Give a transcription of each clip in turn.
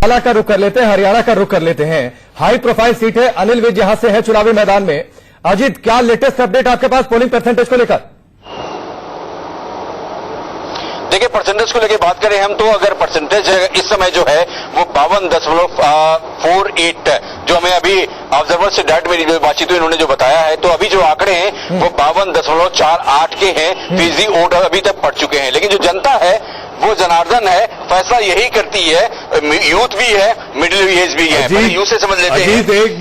हरियाणा का रुख कर लेते हैं, हरियाणा का रुख कर लेते हैं। हाई प्रोफाइल सीट है, अनिल विज यहां से है चुनावी मैदान में। अजीत, क्या लेटेस्ट अपडेट आपके पास पोलिंग परसेंटेज को लेकर? देखिए, परसेंटेज को लेकर बात करें हम तो अगर परसेंटेज इस समय जो है वो 52.48 जो हमें अभी ऑब्जर्वर से डायरेक्ट मेरी बातचीत हुई, इन्होंने जो बताया है, तो अभी जो आंकड़े हैं वो 52.48 के हैं। फीसदी वोट अभी तक पड़ चुके हैं, लेकिन जो जनता है वो जनार्दन है, फैसला यही करती है। यूथ भी है, मिडिल एज भी है। यूथ से समझ लेते हैं। अजीत, एक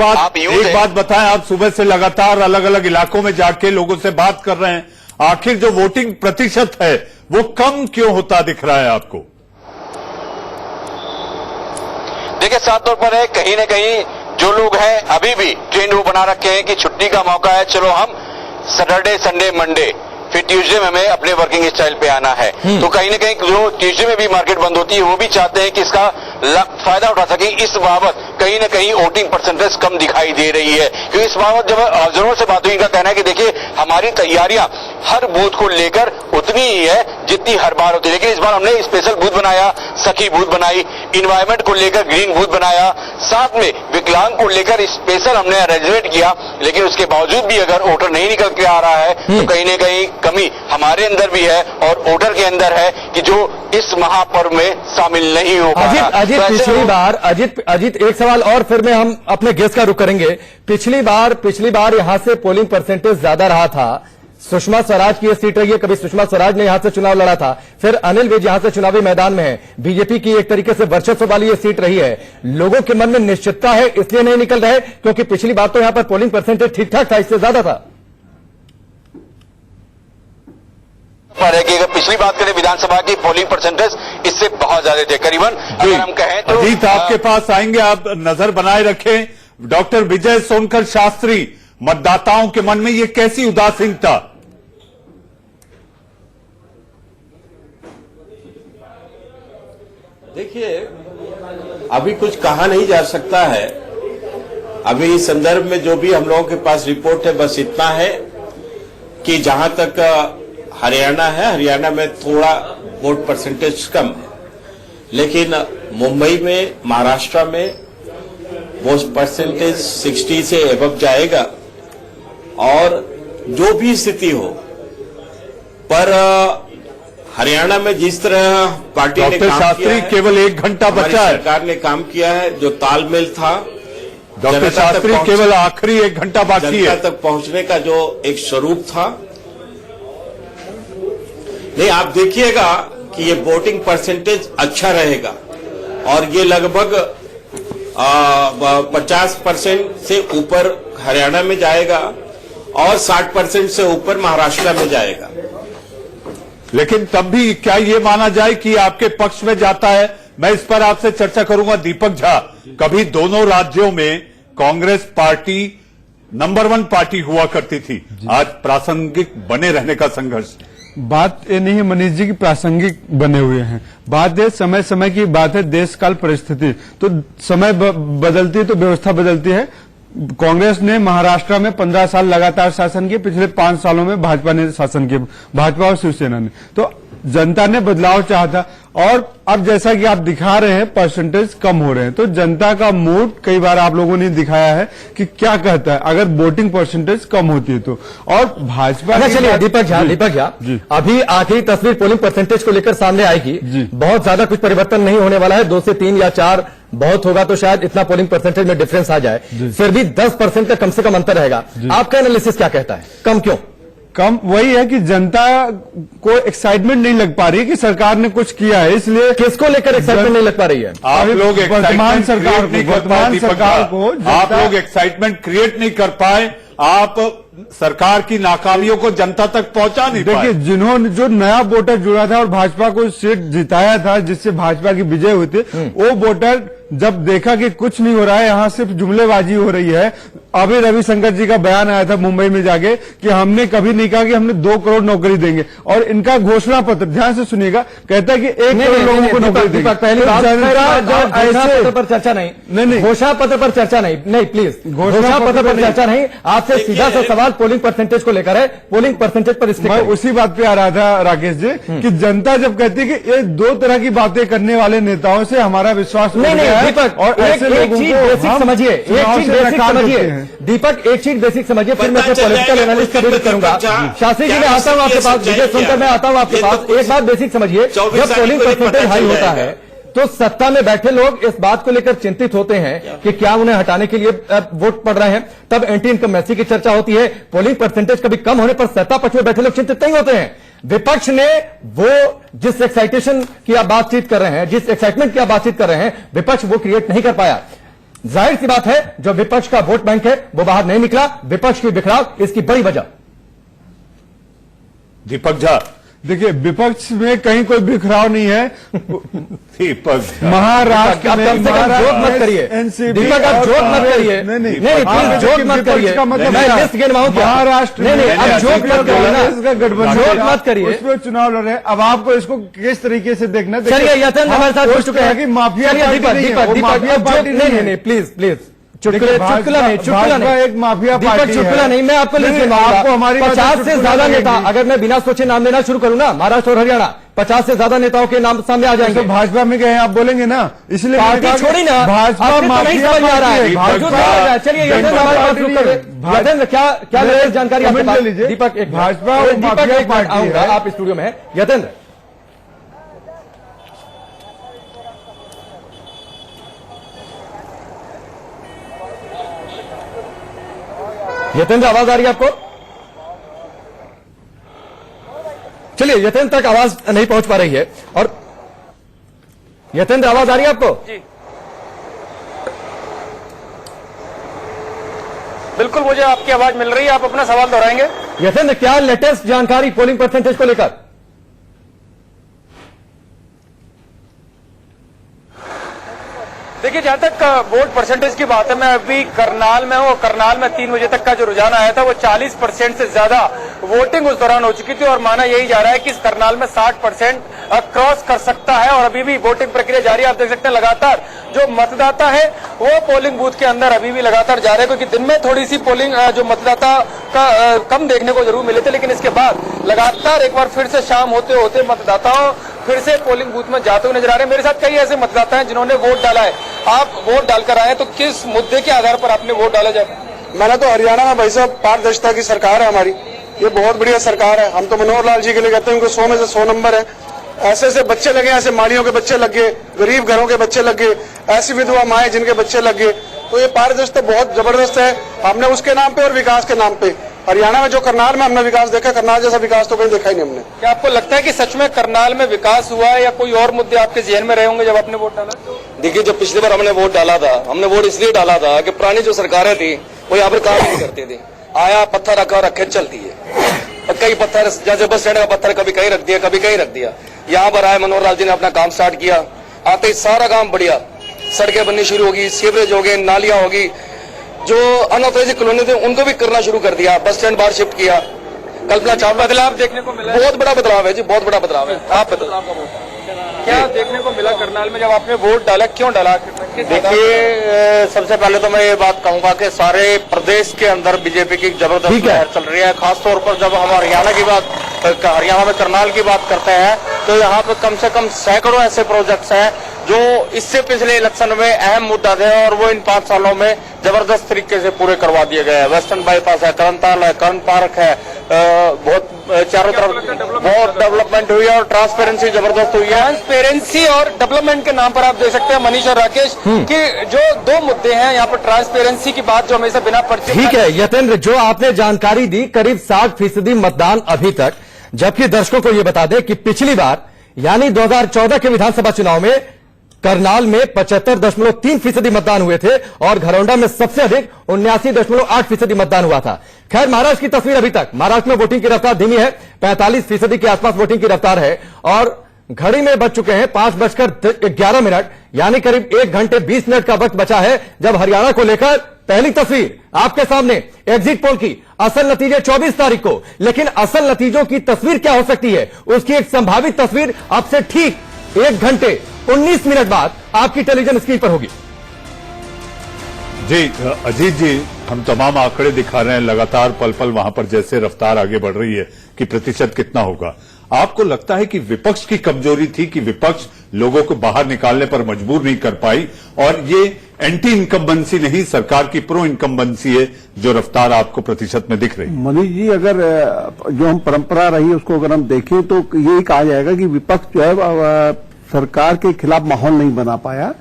बात बताएं, आप सुबह से लगातार अलग अलग इलाकों में जाके लोगों से बात कर रहे हैं, आखिर जो वोटिंग प्रतिशत है वो कम क्यों होता दिख रहा है आपको? देखिए, साफ तौर पर है, कहीं ना कहीं जो लोग हैं अभी भी ट्रेंड वो बना रखे हैं कि छुट्टी का मौका है, चलो हम सैटरडे संडे मंडे फिर ट्यूसडे में हमें अपने वर्किंग स्टाइल पे आना है। तो कहीं ना कहीं जो ट्यूसडे में भी मार्केट बंद होती है वो भी चाहते हैं कि इसका फायदा उठा सके। इस बाबत कहीं ना कहीं वोटिंग परसेंटेज कम दिखाई दे रही है, क्योंकि इस बाबत जब ऑब्जर्वर से बात हुई, इनका कहना है कि देखिए हमारी तैयारियां हर बूथ को लेकर उतनी ही है जितनी हर बार होती है, लेकिन इस बार हमने स्पेशल बूथ बनाया, सखी बूथ बनाई, इन्वायरमेंट को लेकर ग्रीन बूथ बनाया, साथ में विकलांग को लेकर स्पेशल हमने अरेंजमेंट किया। लेकिन उसके बावजूद भी अगर वोटर नहीं निकल के आ रहा है तो कहीं ना कहीं कमी हमारे अंदर भी है और वोटर के अंदर है कि जो इस महापर्व में शामिल नहीं हो पा रहा। अजीत, पिछली बार अजीत एक सवाल और फिर में हम अपने गेस्ट का रुख करेंगे। पिछली बार यहां से पोलिंग परसेंटेज ज्यादा रहा था, सुषमा स्वराज की यह सीट रही है, कभी सुषमा स्वराज ने यहां से चुनाव लड़ा था, फिर अनिल विज यहां से चुनावी मैदान में है। बीजेपी की एक तरीके से वर्चस्व वाली यह सीट रही है। लोगों के मन में निश्चितता है, इसलिए नहीं निकल रहे क्योंकि पिछली बार तो यहां पर पोलिंग परसेंटेज ठीक ठाक था, इससे ज्यादा था। पर है कि अगर पिछली बात करें विधानसभा की पोलिंग परसेंटेज इससे बहुत ज्यादा थे, करीबन अगर हम कहें तो। अजीत, आपके पास आएंगे, आप नजर बनाए रखें। डॉक्टर विजय सोनकर शास्त्री, मतदाताओं के मन में ये कैसी उदासीनता? देखिए, अभी कुछ कहा नहीं जा सकता है। अभी इस संदर्भ में जो भी हम लोगों के पास रिपोर्ट है बस इतना है कि जहां तक हरियाणा है, हरियाणा में थोड़ा वोट परसेंटेज कम है, लेकिन मुंबई में, महाराष्ट्र में वोट परसेंटेज 60 से एबव जाएगा। और जो भी स्थिति हो, पर हरियाणा में जिस तरह पार्टी ने काम किया है, केवल 1 घंटा बचा है, सरकार ने काम किया है, जो तालमेल था, डॉक्टर शास्त्री केवल आखिरी 1 घंटा बाकी है जनता तक पहुंचने का जो एक स्वरूप था। नहीं, आप देखिएगा कि ये वोटिंग परसेंटेज अच्छा रहेगा और ये लगभग 50% से ऊपर हरियाणा में जाएगा और 60% से ऊपर महाराष्ट्र में जाएगा। लेकिन तब भी क्या ये माना जाए कि आपके पक्ष में जाता है? मैं इस पर आपसे चर्चा करूंगा। दीपक झा, कभी दोनों राज्यों में कांग्रेस पार्टी नंबर 1 पार्टी हुआ करती थी, आज प्रासंगिक बने रहने का संघर्ष। बात ये नहीं है मनीष जी की प्रासंगिक बने हुए हैं, बात है समय समय की बात है, देश काल परिस्थिति, तो समय बदलती है तो व्यवस्था बदलती है। कांग्रेस ने महाराष्ट्र में 15 साल लगातार शासन किया, पिछले 5 सालों में भाजपा ने शासन किया, भाजपा और शिवसेना ने, तो जनता ने बदलाव चाहा था। और अब जैसा कि आप दिखा रहे हैं परसेंटेज कम हो रहे हैं, तो जनता का मूड कई बार आप लोगों ने दिखाया है कि क्या कहता है अगर वोटिंग परसेंटेज कम होती है तो। और भाजपा, चलिए दीपक झा, अभी आखिरी तस्वीर पोलिंग परसेंटेज को लेकर सामने आएगी, बहुत ज्यादा कुछ परिवर्तन नहीं होने वाला है, 2 से 3 या 4 बहुत होगा तो शायद इतना पोलिंग परसेंटेज में डिफरेंस आ जाए, फिर भी 10% का कम से कम अंतर रहेगा। आपका एनालिसिस क्या कहता है, कम क्यों? कम वही है कि जनता को एक्साइटमेंट नहीं लग पा रही है कि सरकार ने कुछ किया है, इसलिए किसको लेकर एक्साइटमेंट नहीं लग पा रही है? आप लोग वर्तमान सरकार को आप लोग एक्साइटमेंट क्रिएट नहीं कर पाए, आप सरकार की नाकामियों को जनता तक पहुंचा नहीं पाए। देखिए, जिन्होंने जो नया वोटर जुड़ा था और भाजपा को सीट जिताया था जिससे भाजपा की विजय हुई थी, वो वोटर जब देखा कि कुछ नहीं हो रहा है, यहां सिर्फ जुमलेबाजी हो रही है, अभी रविशंकर जी का बयान आया था मुंबई में जाके कि हमने कभी नहीं कहा कि हमने 2 करोड़ नौकरी देंगे, और इनका घोषणा पत्र ध्यान से सुनिएगा, कहता है कि 1 करोड़ लोगों को नौकरी देंगे। पहली बात, घोषणा पत्र पर चर्चा नहीं, घोषणा पत्र पर चर्चा नहीं, प्लीज घोषणा पत्र पर चर्चा नहीं। आपसे सीधा सा सवाल पोलिंग परसेंटेज को लेकर है, पोलिंग परसेंटेज पर मैं उसी बात पे आ रहा था राकेश जी कि जनता जब कहती है कि ये 2 तरह की बातें करने वाले नेताओं से हमारा विश्वास नहीं, दीपक, और ऐसे एक चीज बेसिक समझिए, एक चीज बेसिक समझिए दीपक, एक चीज बेसिक समझिए, फिर मैं पॉलिटिकल एनालिस्ट का विरोध करूंगा। शास्त्री जी, मैं आता हूं आपके पास, विजय सुनकर मैं आता हूं आपके पास। एक बात बेसिक समझिए, जब पोलिंग परसेंटेज हाई होता है तो सत्ता में बैठे लोग इस बात को लेकर चिंतित होते हैं कि क्या उन्हें हटाने के लिए वोट पड़ रहे हैं, तब एंटी इनकमेंसी की चर्चा होती है। पोलिंग परसेंटेज कभी कम होने पर सत्ता पक्ष में बैठे लोग चिंतित नहीं होते हैं। विपक्ष ने वो जिस एक्साइटेशन की आप बातचीत कर रहे हैं, जिस एक्साइटमेंट की आप बातचीत कर रहे हैं, विपक्ष वो क्रिएट नहीं कर पाया। जाहिर सी बात है, जो विपक्ष का वोट बैंक है वो बाहर नहीं निकला। विपक्ष की बिखराव इसकी बड़ी वजह। दीपक झा, देखिए, विपक्ष में कहीं कोई बिखराव नहीं है। दीपक महाराष्ट्र में, जोक मत करिए दीपक, आप जोक मत करिए, नहीं प्लीज जोक मत करिए, मैं लिस्ट गिनवाऊं क्या? महाराष्ट्र नहीं, आप जोक मत करिए ना, जोक मत करिए। उसमें चुनाव लड़ रहे हैं, अब आपको इसको किस तरीके से देखना। चलिए, यतन हमारे साथ हो चुके हैं कि माफिया दीपक, नहीं प्लीज चुटकुला नहीं, एक माफिया दीपक चुटकुला नहीं। मैं आपको लिस्ट गिनवाऊंगा, आपको हमारी 50 से ज्यादा नेता, अगर मैं बिना सोचे नाम लेना शुरू करूं ना, महाराष्ट्र और हरियाणा 50 से ज्यादा नेताओं के नाम सामने आ जाएंगे। तो भाजपा में गए आप बोलेंगे ना, इसलिए पार्टी छोड़ी ना, भाजपा नहीं समझ में आ रहा है। चलिए यतेंद्र, हमारे पास रुक कर, यतेंद्र क्या लेटेस्ट जानकारी आपके पास? दीपक, एक भाजपा दीपक एक मिनट आऊंगा, आप स्टूडियो में हैं। यतेंद्र, यतेंद्र आवाज आ रही है आपको? चलिए, यतेंद्र तक आवाज नहीं पहुंच पा रही है। और यतेंद्र, आवाज आ रही है आपको? जी बिल्कुल, मुझे आपकी आवाज मिल रही है। आप अपना सवाल दोहराएंगे? यतेंद्र, क्या लेटेस्ट जानकारी पोलिंग परसेंटेज को लेकर? देखिए, जहां तक वोट परसेंटेज की बात है, मैं अभी करनाल में हूं और करनाल में 3 बजे तक का जो रुझान आया था वो 40% से ज्यादा वोटिंग उस दौरान हो चुकी थी, और माना यही जा रहा है कि इस करनाल में 60% क्रॉस कर सकता है। और अभी भी वोटिंग प्रक्रिया जारी है। आप देख सकते हैं लगातार जो मतदाता है वो पोलिंग बूथ के अंदर अभी भी लगातार जा रहे हैं, क्योंकि दिन में थोड़ी सी पोलिंग जो मतदाता का कम देखने को जरूर मिले थे, लेकिन इसके बाद लगातार एक बार फिर से शाम होते होते मतदाताओं फिर से पोलिंग बूथ में जाते हुए नजर आ रहे हैं। मेरे साथ कई ऐसे मतदाता हैं जिन्होंने वोट डाला है। आप वोट डालकर आए, तो किस मुद्दे के आधार पर आपने वोट डाला? जाए, मैंने तो हरियाणा में भाई साहब पारदर्शिता की सरकार है हमारी, ये बहुत बढ़िया सरकार है। हम तो मनोहर लाल जी के लिए कहते हैं, उनको 100 में से 100 नंबर है। ऐसे ऐसे बच्चे लगे, ऐसे माड़ियों के बच्चे लग गए, गरीब घरों के बच्चे लग गए, ऐसी विधवा माएं जिनके बच्चे लग गए। तो ये पारदर्शिता बहुत जबरदस्त है। हमने उसके नाम पे और विकास के नाम पे हरियाणा में जो करनाल में हमने विकास देखा, करनाल जैसा विकास तो कहीं देखा ही नहीं हमने। क्या आपको लगता है कि सच में करनाल में विकास हुआ है, या कोई और मुद्दे आपके जेहन में रहे होंगे जब आपने वोट डाला? देखिए, जब पिछली बार हमने वोट डाला था, हमने वोट इसलिए डाला था कि पुरानी जो सरकारें थी वो यहाँ पर काम नहीं करती थी। आया पत्थर रखा, रखे चलती है। कई पत्थर, जैसे बस स्टैंड का पत्थर कभी कहीं रख दिया, कभी कहीं रख दिया। यहाँ पर आए मनोहर लाल जी ने अपना काम स्टार्ट किया, आते ही सारा काम बढ़िया, सड़कें बननी शुरू होगी, सीवरेज हो गए, नालियां होगी, जो अनऑथराइज्ड कॉलोनी थे उनको भी करना शुरू कर दिया, बस स्टैंड बाहर शिफ्ट किया। कल्पना चावला, बदलाव देखने को मिला, बहुत बड़ा बदलाव है जी, बहुत बड़ा बदलाव है। आप क्या देखने को मिला करनाल में जब आपने वोट डाला? क्यों डाला? देखिए, सबसे पहले तो मैं ये बात कहूंगा कि सारे प्रदेश के अंदर बीजेपी की जबरदस्त लहर चल रही है। खासतौर पर जब हम हरियाणा में करनाल की बात करते हैं, तो यहाँ पे कम से कम सैकड़ों ऐसे प्रोजेक्ट्स हैं जो इससे पिछले इलेक्शन में अहम मुद्दा थे, और वो इन 5 सालों में जबरदस्त तरीके से पूरे करवा दिए गए हैं। वेस्टर्न बाईपास है, करणताल है, कर्ण पार्क है, बहुत चारों तरफ बहुत डेवलपमेंट हुई है और ट्रांसपेरेंसी जबरदस्त हुई है। ट्रांसपेरेंसी और डेवलपमेंट के नाम पर आप देख सकते हैं मनीष और राकेश कि जो 2 मुद्दे हैं यहाँ पर, ट्रांसपेरेंसी की बात जो हमेशा बिना पर्चे। ठीक है यतेंद्र, जो आपने जानकारी दी, करीब 60% मतदान अभी तक, जबकि दर्शकों को यह बता दें कि पिछली बार यानी 2014 के विधानसभा चुनाव में करनाल में 75.3% मतदान हुए थे और घरौंडा में सबसे अधिक 79.8% मतदान हुआ था। खैर, महाराष्ट्र की तस्वीर अभी तक, महाराष्ट्र में वोटिंग की रफ्तार धीमी है, 45% के आसपास वोटिंग की रफ्तार है, और घड़ी में बज चुके हैं 5:11, यानी करीब 1 घंटे 20 मिनट का वक्त बचा है जब हरियाणा को लेकर पहली तस्वीर आपके सामने एग्जिट पोल की। असल नतीजे 24 तारीख को, लेकिन असल नतीजों की तस्वीर क्या हो सकती है, उसकी एक संभावित तस्वीर अब से ठीक 1 घंटे 19 मिनट बाद आपकी टेलीविजन स्क्रीन पर होगी। जी अजीत जी, हम तमाम आंकड़े दिखा रहे हैं लगातार पल पल वहां पर जैसे रफ्तार आगे बढ़ रही है कि प्रतिशत कितना होगा। आपको लगता है कि विपक्ष की कमजोरी थी कि विपक्ष लोगों को बाहर निकालने पर मजबूर नहीं कर पाई, और ये एंटी इनकम्बेंसी नहीं सरकार की प्रो इनकम्बेंसी है जो रफ्तार आपको प्रतिशत में दिख रही है? मनीष जी, अगर जो हम परंपरा रही उसको अगर हम देखें तो यही कहा जाएगा कि विपक्ष जो है सरकार के खिलाफ माहौल नहीं बना पाया।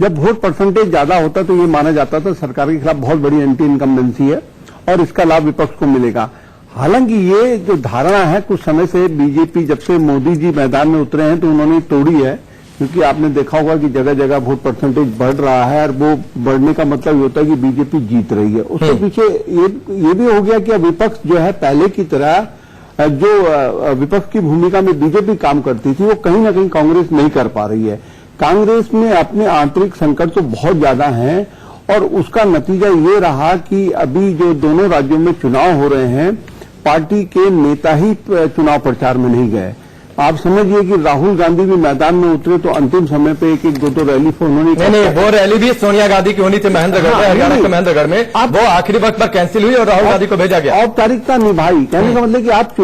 जब वोट परसेंटेज ज्यादा होता तो ये माना जाता था सरकार के खिलाफ बहुत बड़ी एंटी इनकम्बेंसी है और इसका लाभ विपक्ष को मिलेगा। हालांकि ये जो धारणा है कुछ समय से बीजेपी, जब से मोदी जी मैदान में उतरे हैं तो उन्होंने तोड़ी है, क्योंकि आपने देखा होगा कि जगह जगह वोट परसेंटेज बढ़ रहा है और वो बढ़ने का मतलब ये होता है कि बीजेपी जीत रही है। उसके पीछे ये भी हो गया कि अब विपक्ष जो है पहले की तरह जो विपक्ष की भूमिका में बीजेपी काम करती थी वो कहीं ना कहीं कांग्रेस नहीं कर पा रही है। कांग्रेस में अपने आंतरिक संकट तो बहुत ज्यादा हैं और उसका नतीजा ये रहा कि अभी जो दोनों राज्यों में चुनाव हो रहे हैं पार्टी के नेता ही चुनाव प्रचार में नहीं गए। आप समझिए कि राहुल गांधी भी मैदान में उतरे तो अंतिम समय पे एक दो रैली उन्होंने नहीं, वो रैली भी सोनिया गांधी की होनी थी महेंद्रगढ़ में, हरियाणा के महेंद्रगढ़ में, वो आखिरी वक्त पर कैंसिल हुई और राहुल गांधी को भेजा गया। औपचारिकता निभाई, कहने का मतलब कि आप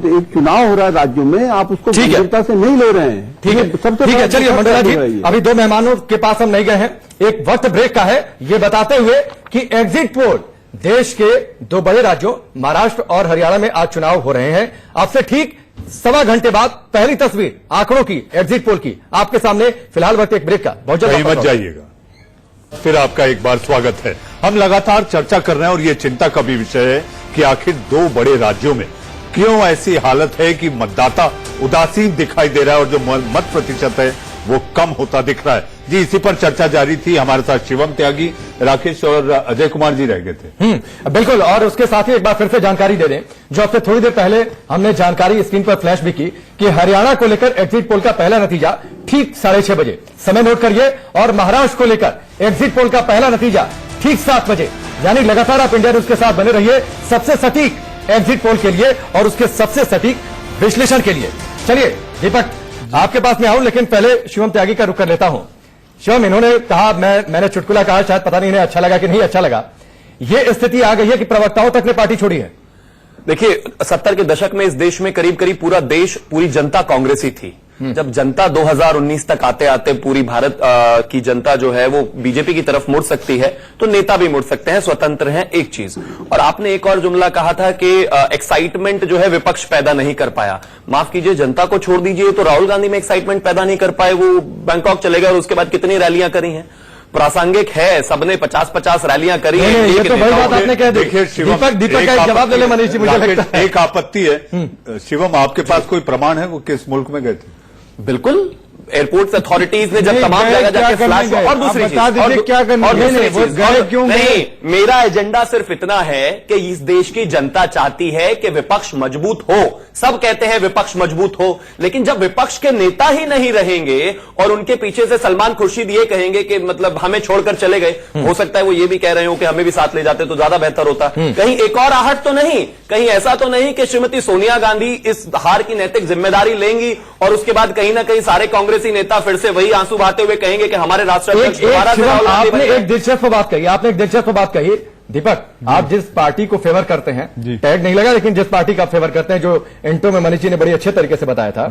एक चुनाव हो रहा है राज्यों में, आप उसको गंभीरता से नहीं ले रहे हैं। ठीक है, सबसे ठीक है। चलिए मंडला जी, अभी 2 मेहमानों के पास हम नहीं गए हैं, एक वक्त ब्रेक का है, ये बताते हुए कि एग्जिट पोल देश के 2 बड़े राज्यों महाराष्ट्र और हरियाणा में आज चुनाव हो रहे हैं। अब से ठीक 1.25 घंटे बाद पहली तस्वीर आंकड़ों की, एग्जिट पोल की आपके सामने। फिलहाल वक्त एक ब्रेक का, बहुत जल्द मत जाइएगा। फिर आपका एक बार स्वागत है। हम लगातार चर्चा कर रहे हैं और ये चिंता का भी विषय है कि आखिर 2 बड़े राज्यों में क्यों ऐसी हालत है कि मतदाता उदासीन दिखाई दे रहा है और जो मत प्रतिशत है वो कम होता दिख रहा है। जी, इसी पर चर्चा जारी थी। हमारे साथ शिवम त्यागी, राकेश और अजय कुमार जी रह गए थे। बिल्कुल, और उसके साथ ही एक बार फिर से जानकारी दे दें, जो अब से थोड़ी देर पहले हमने जानकारी स्क्रीन पर फ्लैश भी की कि हरियाणा को लेकर एग्जिट पोल का पहला नतीजा ठीक 6:30 बजे, समय नोट करिए, और महाराष्ट्र को लेकर एग्जिट पोल का पहला नतीजा ठीक 7 बजे। यानी लगातार आप इंडिया न्यूज के साथ बने रहिए सबसे सटीक एग्जिट पोल के लिए और उसके सबसे सटीक विश्लेषण के लिए। चलिए दीपक, आपके पास में आऊं, लेकिन पहले शिवम त्यागी का रुख कर लेता हूं। शिवम, इन्होंने कहा, मैंने चुटकुला कहा, शायद पता नहीं इन्हें अच्छा लगा कि नहीं अच्छा लगा, ये स्थिति आ गई है कि प्रवक्ताओं तक ने पार्टी छोड़ी है। देखिए, 70 के दशक में इस देश में करीब करीब पूरा देश, पूरी जनता कांग्रेसी थी। जब जनता 2019 तक आते आते पूरी भारत की जनता जो है वो बीजेपी की तरफ मुड़ सकती है, तो नेता भी मुड़ सकते हैं, स्वतंत्र हैं, एक चीज। और आपने एक और जुमला कहा था कि एक्साइटमेंट जो है विपक्ष पैदा नहीं कर पाया। माफ कीजिए, जनता को छोड़ दीजिए, तो राहुल गांधी में एक्साइटमेंट पैदा नहीं कर पाए, वो बैंकॉक चले गए और उसके बाद कितनी रैलियां करी हैं। प्रासंगिक है, सबने 50-50 रैलियां करी हैं। ये तो बड़ी बात आपने कह दी। देखिए दीपक का जवाब ले ले मनीष जी, मुझे लगता है एक आपत्ति है। शिवम, आपके पास कोई प्रमाण है वो किस मुल्क में गए थे? बिल्कुल, एयरपोर्ट्स अथॉरिटीज ने जब तमाम जगह जाके फ्लैश, और दूसरी चीज, क्या करना, नहीं, मेरा एजेंडा सिर्फ इतना है कि इस देश की जनता चाहती है कि विपक्ष मजबूत हो। सब कहते हैं विपक्ष मजबूत हो, लेकिन जब विपक्ष के नेता ही नहीं रहेंगे और उनके पीछे से सलमान खुर्शीद ये कहेंगे कि मतलब हमें छोड़कर चले गए, हो सकता है वो ये भी कह रहे हो कि हमें भी साथ ले जाते तो ज्यादा बेहतर होता। कहीं एक और आहट तो नहीं, कहीं ऐसा तो नहीं कि श्रीमती सोनिया गांधी इस हार की नैतिक जिम्मेदारी लेंगी और उसके बाद कहीं ना कहीं सारे कांग्रेसी नेता फिर से वही आंसू बहाते हुए कहेंगे कि हमारे राष्ट्राध्यक्ष आपने एक दिलचस्प बात कही दीपक, आप जिस पार्टी को फेवर करते हैं, टैग नहीं लगा, लेकिन जिस पार्टी का फेवर करते हैं, जो इंटो में मनीष जी ने बड़ी अच्छे तरीके से बताया था,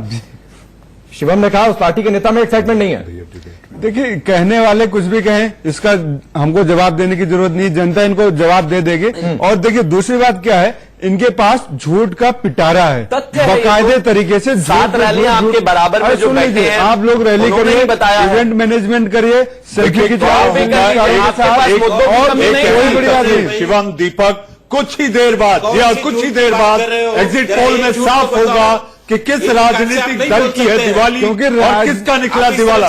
शिवम ने कहा उस पार्टी के नेता में एक्साइटमेंट नहीं है। देखिए, कहने वाले कुछ भी कहें, इसका हमको जवाब देने की जरूरत नहीं, जनता इनको जवाब दे देगी। और देखिए, दूसरी बात क्या है, इनके पास झूठ का पिटारा है, बाकायदे तरीके से। 7 रैलियां आपके बराबर में जो बैठे हैं, आप लोग रैली करिए, इवेंट मैनेजमेट करिए, सेल्फी शिवम, दीपक, कुछ ही देर बाद एग्जिट पोल में साफ होगा कि किस राजनीतिक दल की है दिवाली क्योंकि और किसका निकला दिवाला।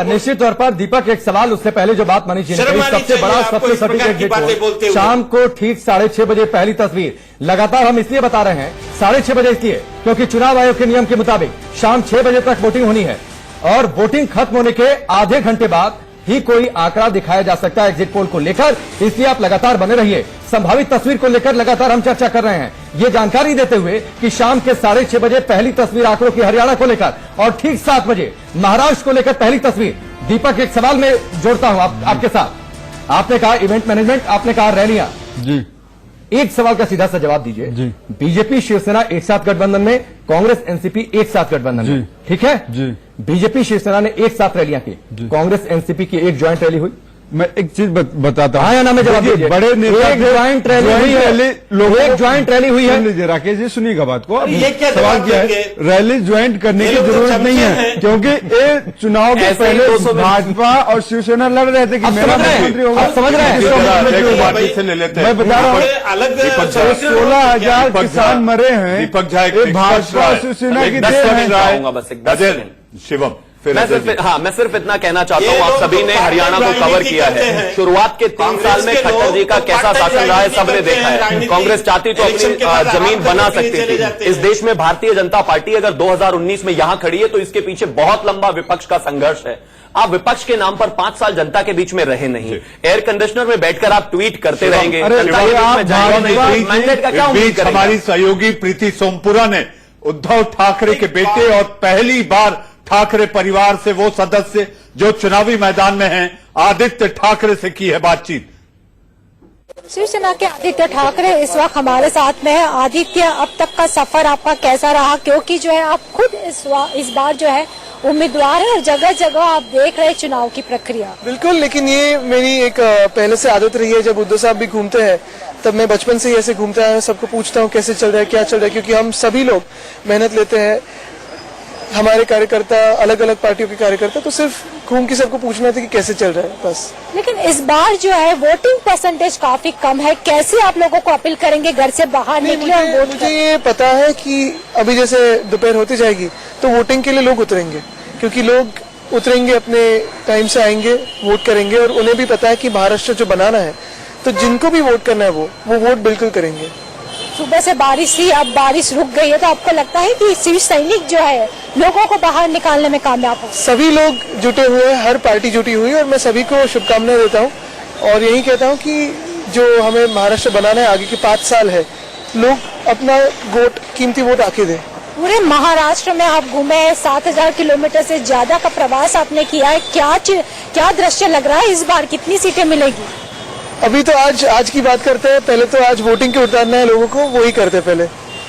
निश्चित तौर पर दीपक, एक सवाल उससे पहले जो बात मनीष जी ने कही, सबसे बड़ा सबसे सटीक एग्जिट पोल शाम को ठीक 6:30 बजे पहली तस्वीर। लगातार हम इसलिए बता रहे हैं 6:30 बजे, इसलिए क्योंकि चुनाव आयोग के नियम के मुताबिक शाम 6 बजे तक वोटिंग होनी है और वोटिंग खत्म होने के आधे घंटे बाद ही कोई आंकड़ा दिखाया जा सकता है एग्जिट पोल को लेकर। इसलिए आप लगातार बने रहिए। संभावित तस्वीर को लेकर लगातार हम चर्चा कर रहे हैं, ये जानकारी देते हुए कि शाम के 6:30 बजे पहली तस्वीर आंकड़ों की हरियाणा को लेकर और ठीक 7 बजे महाराष्ट्र को लेकर पहली तस्वीर। दीपक, एक सवाल मैं जोड़ता हूं आपके साथ। आपने कहा इवेंट मैनेजमेंट, आपने कहा रैलियां जी, एक सवाल का सीधा सा जवाब दीजिए। जी। बीजेपी शिवसेना एक साथ गठबंधन में, कांग्रेस एनसीपी एक साथ गठबंधन में, ठीक है जी। बीजेपी शिवसेना ने एक साथ रैलियां की, कांग्रेस एनसीपी की एक ज्वाइंट रैली हुई। मैं एक चीज बताता हूँ। हाँ या ना में जवाब दीजिए। बड़े नेता एक ज्वाइंट रैली हुई है, एक ज्वाइंट रैली हुई है। सुन लीजिए राकेश जी, सुनिएगा बात को। ये क्या सवाल जवाब क्या है, देंगे? रैली ज्वाइंट करने की जरूरत नहीं है, क्योंकि ये चुनाव के ऐसे ही पहले 200 भाजपा और शिवसेना लड़ रहे थे कि अब मेरा समझ रहे हैं, मुख्यमंत्री होगा। अब समझ रहे हैं। से ले लेते हैं। मैं बता रहा हूँ, अलग 16,000 किसान मरे हैं। दीपक झा ये भाजपा और शिवसेना की देन है। चाहूंगा बस एक 10 सेकंड। शिवम, मैं सिर्फ इतना कहना चाहता हूं, आप सभी ने हरियाणा को कवर किया है। शुरुआत के 3 साल में खट्टर जी का कैसा शासन रहा है सबने देखा है। कांग्रेस चाहती तो अपनी जमीन बना सकती थी। इस देश में भारतीय जनता पार्टी अगर 2019 में यहां खड़ी है तो इसके पीछे बहुत लंबा विपक्ष का संघर्ष है। आप विपक्ष के नाम पर 5 साल जनता के बीच में रहे नहीं। एयर कंडीशनर में बैठकर आप ट्वीट करते रहेंगे, जनता के बीच में जाएंगे नहीं। मैंडेट का क्या उम्मीद करेंगे? हमारी सहयोगी प्रीति सोमपुरा ने उद्धव ठाकरे के बेटे और पहली बार ठाकरे परिवार से वो सदस्य जो चुनावी मैदान में हैं, आदित्य ठाकरे से की है बातचीत। शिवसेना के आदित्य ठाकरे इस वक्त हमारे साथ में है। आदित्य, अब तक का सफर आपका कैसा रहा? क्योंकि जो है आप खुद इस बार जो है उम्मीदवार है और जगह जगह आप देख रहे हैं चुनाव की प्रक्रिया। बिल्कुल, लेकिन ये मेरी एक पहले से आदत रही है। जब उद्धव साहब भी घूमते हैं तब मैं बचपन से ही ऐसे घूमता आया हूं, सबको पूछता हूं कैसे चल रहा है, क्या चल रहा है, क्योंकि हम सभी लोग मेहनत लेते हैं। हमारे कार्यकर्ता, अलग अलग पार्टियों के कार्यकर्ता, तो सिर्फ घूम के सबको पूछना था कि कैसे चल रहा है, बस। लेकिन इस बार जो है वोटिंग परसेंटेज काफी कम है, कैसे आप लोगों को अपील करेंगे घर से बाहर निकले और वोट? मुझे ये पता है कि अभी जैसे दोपहर होती जाएगी तो वोटिंग के लिए लोग उतरेंगे, क्योंकि लोग उतरेंगे, अपने टाइम से आएंगे, वोट करेंगे और उन्हें भी पता है कि महाराष्ट्र जो बनाना है, तो जिनको भी वोट करना है वो वोट बिल्कुल करेंगे। सुबह से बारिश थी, अब बारिश रुक गई है, तो आपको लगता है कि शिव सैनिक जो है लोगों को बाहर निकालने में कामयाब हो? सभी लोग जुटे हुए हैं, हर पार्टी जुटी हुई है और मैं सभी को शुभकामनाएं देता हूं और यही कहता हूं कि जो हमें महाराष्ट्र बनाना है, आगे के 5 साल है, लोग अपना वोट, कीमती वोट आके दें। पूरे महाराष्ट्र में आप घूमे, 7,000 किलोमीटर से ज्यादा का प्रवास आपने किया है, क्या दृश्य लग रहा है? इस बार कितनी सीटें मिलेगी? अभी तो आज की बात करते हैं, पहले तो आज वोटिंग के उतारना है लोगों को, वही करते पहले।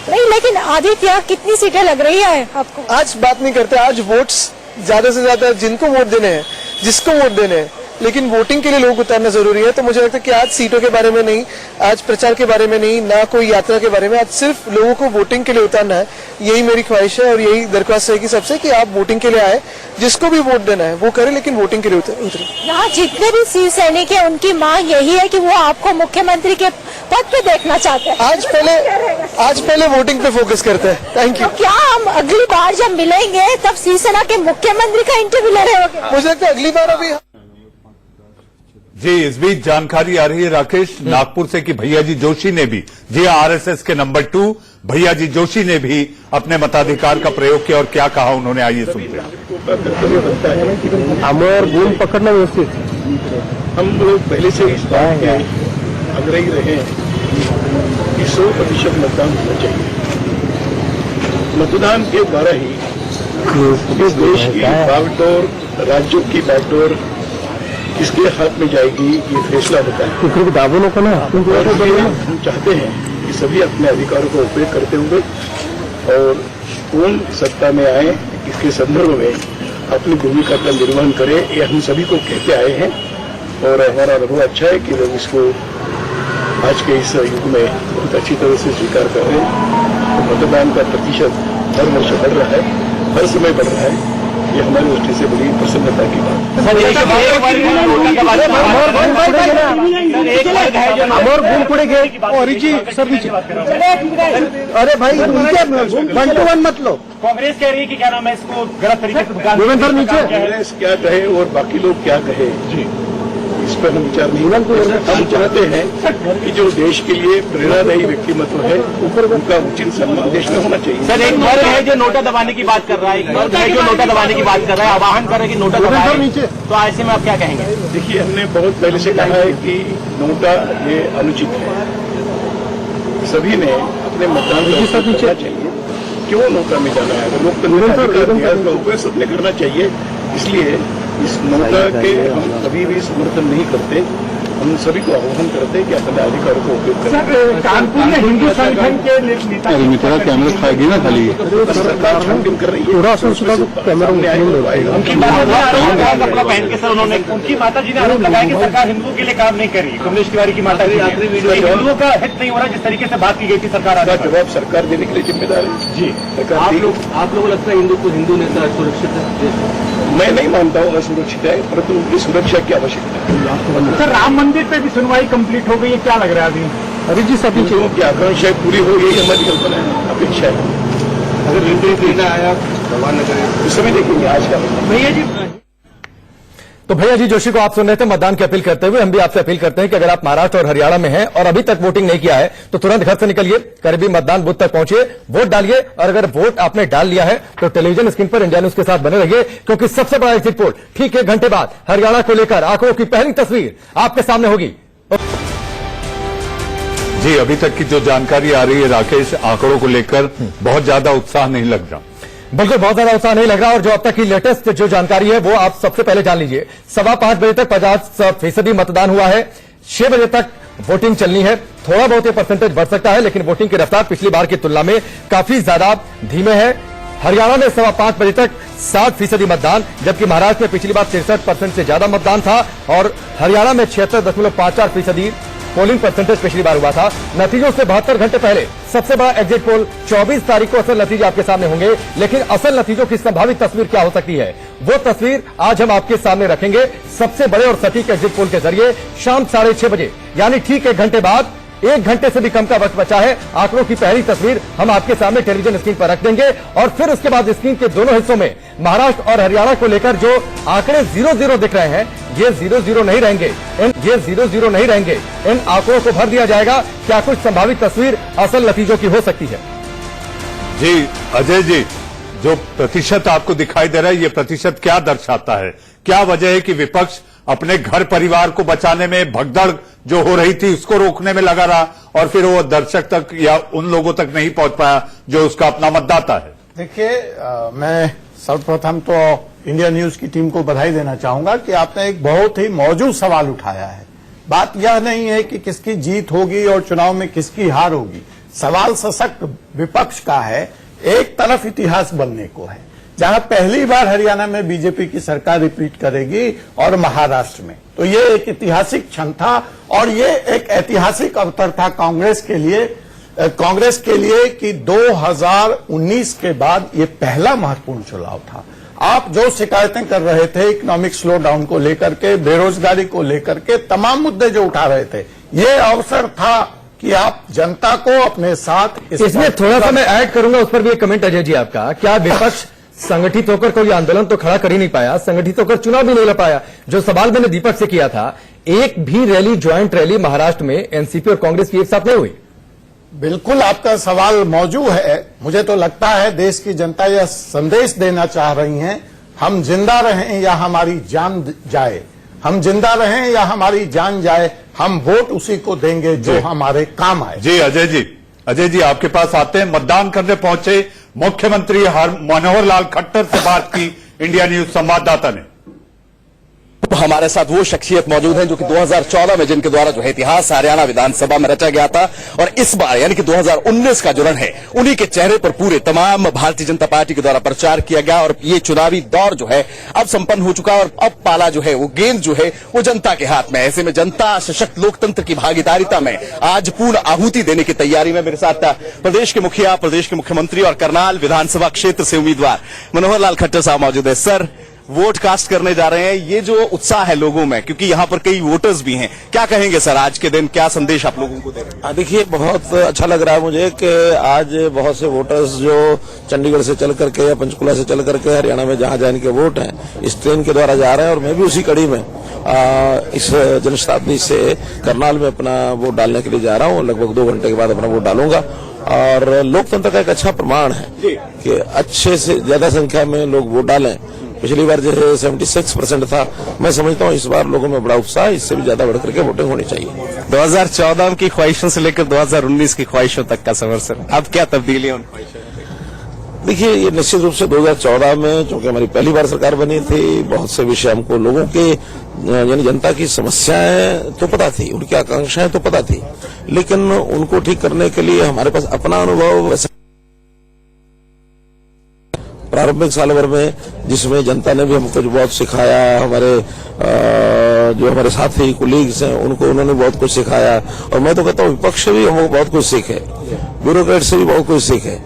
नहीं, लेकिन आदित्य कितनी सीटें लग रही है आपको? आज बात नहीं करते, आज वोट्स ज्यादा से ज्यादा जिनको वोट देने हैं, जिसको वोट देने हैं, लेकिन वोटिंग के लिए लोग उतारना जरूरी है। तो मुझे लगता है कि आज सीटों के बारे में नहीं, आज प्रचार के बारे में नहीं, ना कोई यात्रा के बारे में, आज सिर्फ लोगों को वोटिंग के लिए उतारना है। यही मेरी ख्वाहिश है और यही दरख्वास्त रहेगी सबसे कि आप वोटिंग के लिए आए, जिसको भी वोट देना है वो करे, लेकिन वोटिंग के लिए उतरे। यहाँ जितने भी शिव सैनिक है उनकी मांग यही है कि वो आपको मुख्यमंत्री के पद पे देखना चाहते हैं। आज पहले वोटिंग पे फोकस करते हैं। Thank you. तो क्या हम अगली बार जब मिलेंगे तब शिवसेना के मुख्यमंत्री का इंटरव्यू ले रहे होंगे? मुझे लगता है अगली बार अभी। जी, इस बीच जानकारी आ रही है राकेश नागपुर से कि भैया जी जोशी ने भी, जी आरएसएस के नंबर 2 भैया जी जोशी ने भी अपने मताधिकार का प्रयोग किया और क्या कहा उन्होंने, आइए सुनते हैं। हमें गुण पकड़ना व्यवस्थित, हम लोग पहले से इस बात के आग्रही रहे हैं कि 100% मतदान होना चाहिए। मतदान के द्वारा ही इस देश की बागडोर, राज्यों की बागडोर किसके हाथ में जाएगी ये फैसला होता है। हम चाहते हैं कि सभी अपने अधिकारों का उपयोग करते हुए और कौन सत्ता में आए इसके संदर्भ में अपनी भूमिका का निर्वहन करें, ये हम सभी को कहते आए हैं और हमारा अनुभव अच्छा है कि लोग इसको आज के इस युग में बहुत अच्छी तरह से स्वीकार कर रहे हैं। तो मतदान का प्रतिशत हर वर्ष बढ़ रहा है, हर समय बढ़ रहा है। ये हमारी दृष्टि से बड़ी प्रसन्नता की बात है। अरे भाई वन टू वन मत लो। कांग्रेस कह रही है कि क्या नाम है इसको गलत तरीके से कांग्रेस क्या कहे और बाकी लोग क्या कहे जी, इस पर हम विचार नहीं करते। हम चाहते हैं कि जो देश के लिए प्रेरणादायी व्यक्तिमत्व है उनका उचित सम्मान देश में होना चाहिए। सर, एक वर्ग है जो नोटा दबाने की बात कर रहा है, एक वर्ग है जो नोटा दबाने की बात कर रहा है, आह्वान कर रहा है कि नोटा दबाएं, तो ऐसे में आप क्या कहेंगे? देखिए, हमने बहुत पहले से कहा है कि नोटा ये अनुचित है। सभी ने अपने मतदान का उपयोग करना चाहिए। क्यों नोटा में जाना है? लोकतंत्र का उपयोग सबने करना चाहिए। इसलिए इस नोटा के हम कभी भी समर्थन नहीं करते। हम सभी को आह्वान करते हैं कि अपने अधिकारों को उपयोग करें। कानपुर में हिंदू संगठन के नेता कैमरा खाएगी ना खाली सरकार छानबीन कर रही है। कपड़ा पहन के सर उन्होंने, उनकी माता जी ने आरोप लगाया कि सरकार हिंदुओं के लिए काम नहीं कर रही। कमलेश तिवारी की माता जी, हिंदुओं का हित नहीं हो रहा जिस तरीके से बात की गई थी सरकार। जवाब सरकार देने के लिए जिम्मेदार है जी। आप लोगों को लगता है हिंदू नेता सुरक्षित है? मैं नहीं मानता हूँ असुरक्षित है, परंतु उनकी सुरक्षा की आवश्यकता है। सर, राम मंदिर पे भी सुनवाई कंप्लीट हो गई है, क्या लग रहा है अभी? अरे जी, सभी चीजों की आकांक्षाएं पूरी हो गई, हमारी कल्पना है, अपेक्षा है। अगर निर्देश देना आया भगवान न करे तो सभी देखेंगे आज का भैया जी। तो भैया जी जोशी को आप सुन रहे थे मतदान की अपील करते हुए। हम भी आपसे अपील करते हैं कि अगर आप महाराष्ट्र और हरियाणा में हैं और अभी तक वोटिंग नहीं किया है तो तुरंत घर से निकलिए, करीबी मतदान बूथ तक पहुंचिए, वोट डालिए। और अगर वोट आपने डाल लिया है तो टेलीविजन स्क्रीन पर इंडिया न्यूज के साथ बने रहिए, क्योंकि सबसे बड़ा एग्जिट पोल ठीक 1 घंटे बाद हरियाणा को लेकर आंकड़ों की पहली तस्वीर आपके सामने होगी। जी, अभी तक की जो जानकारी आ रही है राकेश, आंकड़ों को लेकर बहुत ज्यादा उत्साह नहीं लग रहा। बिल्कुल, बहुत ज्यादा उत्साह नहीं लग रहा। और जो अब तक की लेटेस्ट जो जानकारी है वो आप सबसे पहले जान लीजिए। 5:15 बजे तक 50% मतदान हुआ है। 6 बजे तक वोटिंग चलनी है। थोड़ा बहुत ये परसेंटेज बढ़ सकता है, लेकिन वोटिंग की रफ्तार पिछली बार की तुलना में काफी ज्यादा धीमे है। हरियाणा में 5:15 बजे तक 60% मतदान, जबकि महाराष्ट्र में पिछली बार 63% से ज्यादा मतदान था और हरियाणा में 76.54% पोलिंग परसेंटेज पिछली बार हुआ था। नतीजों से 72 घंटे पहले सबसे बड़ा एग्जिट पोल 24 तारीख को असल नतीजे आपके सामने होंगे। लेकिन असल नतीजों की संभावित तस्वीर क्या हो सकती है, वो तस्वीर आज हम आपके सामने रखेंगे सबसे बड़े और सटीक एग्जिट पोल के जरिए। शाम 6:30 बजे, यानी ठीक 1 घंटे बाद, 1 घंटे से भी कम का वक्त बचा है। आंकड़ों की पहली तस्वीर हम आपके सामने टेलीविजन स्क्रीन पर रख देंगे और फिर उसके बाद स्क्रीन के दोनों हिस्सों में महाराष्ट्र और हरियाणा को लेकर जो आंकड़े 0-0 दिख रहे हैं, ये 0-0 नहीं रहेंगे। ये 0-0 नहीं रहेंगे। इन आंकड़ों को भर दिया जाएगा। क्या कुछ संभावित तस्वीर असल नतीजों की हो सकती है? जी अजय जी, जो प्रतिशत आपको दिखाई दे रहा है, ये प्रतिशत क्या दर्शाता है? क्या वजह है कि विपक्ष अपने घर परिवार को बचाने में भगदड़ जो हो रही थी उसको रोकने में लगा रहा और फिर वो दर्शक तक या उन लोगों तक नहीं पहुंच पाया जो उसका अपना मतदाता है? देखिए, मैं सर्वप्रथम तो इंडिया न्यूज की टीम को बधाई देना चाहूंगा कि आपने एक बहुत ही मौजूद सवाल उठाया है। बात यह नहीं है कि किसकी जीत होगी और चुनाव में किसकी हार होगी। सवाल सशक्त विपक्ष का है। एक तरफ इतिहास बनने को है, जहां पहली बार हरियाणा में बीजेपी की सरकार रिपीट करेगी और महाराष्ट्र में, तो ये एक ऐतिहासिक क्षण था और ये एक ऐतिहासिक अवसर था कांग्रेस के लिए कि 2019 के बाद ये पहला महत्वपूर्ण चुनाव था। आप जो शिकायतें कर रहे थे इकोनॉमिक स्लो डाउन को लेकर के, बेरोजगारी को लेकर के, तमाम मुद्दे जो उठा रहे थे, ये अवसर था कि आप जनता को अपने साथ इसमें थोड़ा सा मैं ऐड करूंगा, उस पर भी एक कमेंट अजय जी आपका। क्या विपक्ष संगठित होकर कोई आंदोलन तो खड़ा कर ही नहीं पाया, संगठित होकर चुनाव भी नहीं लड़ पाया? जो सवाल मैंने दीपक से किया था, एक भी रैली, ज्वाइंट रैली महाराष्ट्र में एनसीपी और कांग्रेस की एक साथ नहीं हुई। बिल्कुल आपका सवाल मौजूद है। मुझे तो लगता है देश की जनता यह संदेश देना चाह रही है, हम जिंदा रहें या हमारी जान जाए, हम जिंदा रहें या हमारी जान जाए, हम वोट उसी को देंगे जो हमारे काम आए। जी अजय जी आपके पास आते हैं। मतदान करने पहुंचे मुख्यमंत्री मनोहर लाल खट्टर से बात की इंडिया न्यूज संवाददाता ने। हमारे साथ वो शख्सियत मौजूद हैं जो कि 2014 में जिनके द्वारा जो है इतिहास हरियाणा विधानसभा में रचा गया था और इस बार यानी कि 2019 का जो रण है उन्हीं के चेहरे पर पूरे तमाम भारतीय जनता पार्टी के द्वारा प्रचार किया गया और ये चुनावी दौर जो है अब संपन्न हो चुका है और अब पाला जो है वो गेंद जो है वो जनता के हाथ में। ऐसे में जनता सशक्त लोकतंत्र की भागीदारिता में आज पूर्ण आहुति देने की तैयारी में मेरे साथ प्रदेश के मुखिया, प्रदेश के मुख्यमंत्री और करनाल विधानसभा क्षेत्र से उम्मीदवार मनोहर लाल खट्टर साहब मौजूद है। सर, वोट कास्ट करने जा रहे हैं, ये जो उत्साह है लोगों में, क्योंकि यहाँ पर कई वोटर्स भी हैं, क्या कहेंगे सर आज के दिन, क्या संदेश आप लोगों को दे रहे हैं? देखिए, बहुत अच्छा लग रहा है मुझे कि आज बहुत से वोटर्स जो चंडीगढ़ से चल करके या पंचकुला से चल करके हरियाणा में जहां जहां इनके वोट हैं इस ट्रेन के द्वारा जा रहे हैं और मैं भी उसी कड़ी में इस जनशताब्दी से करनाल में अपना वोट डालने के लिए जा रहा हूँ। लगभग 2 घंटे के बाद अपना वोट डालूंगा और लोकतंत्र का एक अच्छा प्रमाण है कि अच्छे से ज्यादा संख्या में लोग वोट डालें। पिछली बार जो है 76% था, मैं समझता हूँ इस बार लोगों में बड़ा उत्साह, इससे भी ज्यादा बढ़ करके वोटिंग होनी चाहिए। 2014 की ख्वाहिशों से लेकर 2019 की ख्वाहिशों तक का सफर सर, अब क्या तब्दीली उन ख्वाहिशों में? देखिए, ये निश्चित रूप से 2014 में चूंकि हमारी पहली बार सरकार बनी थी, बहुत से विषय हमको लोगों के यानी जनता की समस्याएं तो पता थी, उनकी आकांक्षाएं तो पता थी, लेकिन उनको ठीक करने के लिए हमारे पास अपना अनुभव प्रारंभिक साल भर में, जिसमें जनता ने भी हमको जो बहुत सिखाया, हमारे जो हमारे साथी कुलीग्स हैं उनको उन्होंने बहुत कुछ सिखाया और मैं तो कहता हूँ विपक्ष से भी हमको बहुत कुछ सीखे, ब्यूरोक्रेट से भी बहुत कुछ सीखे।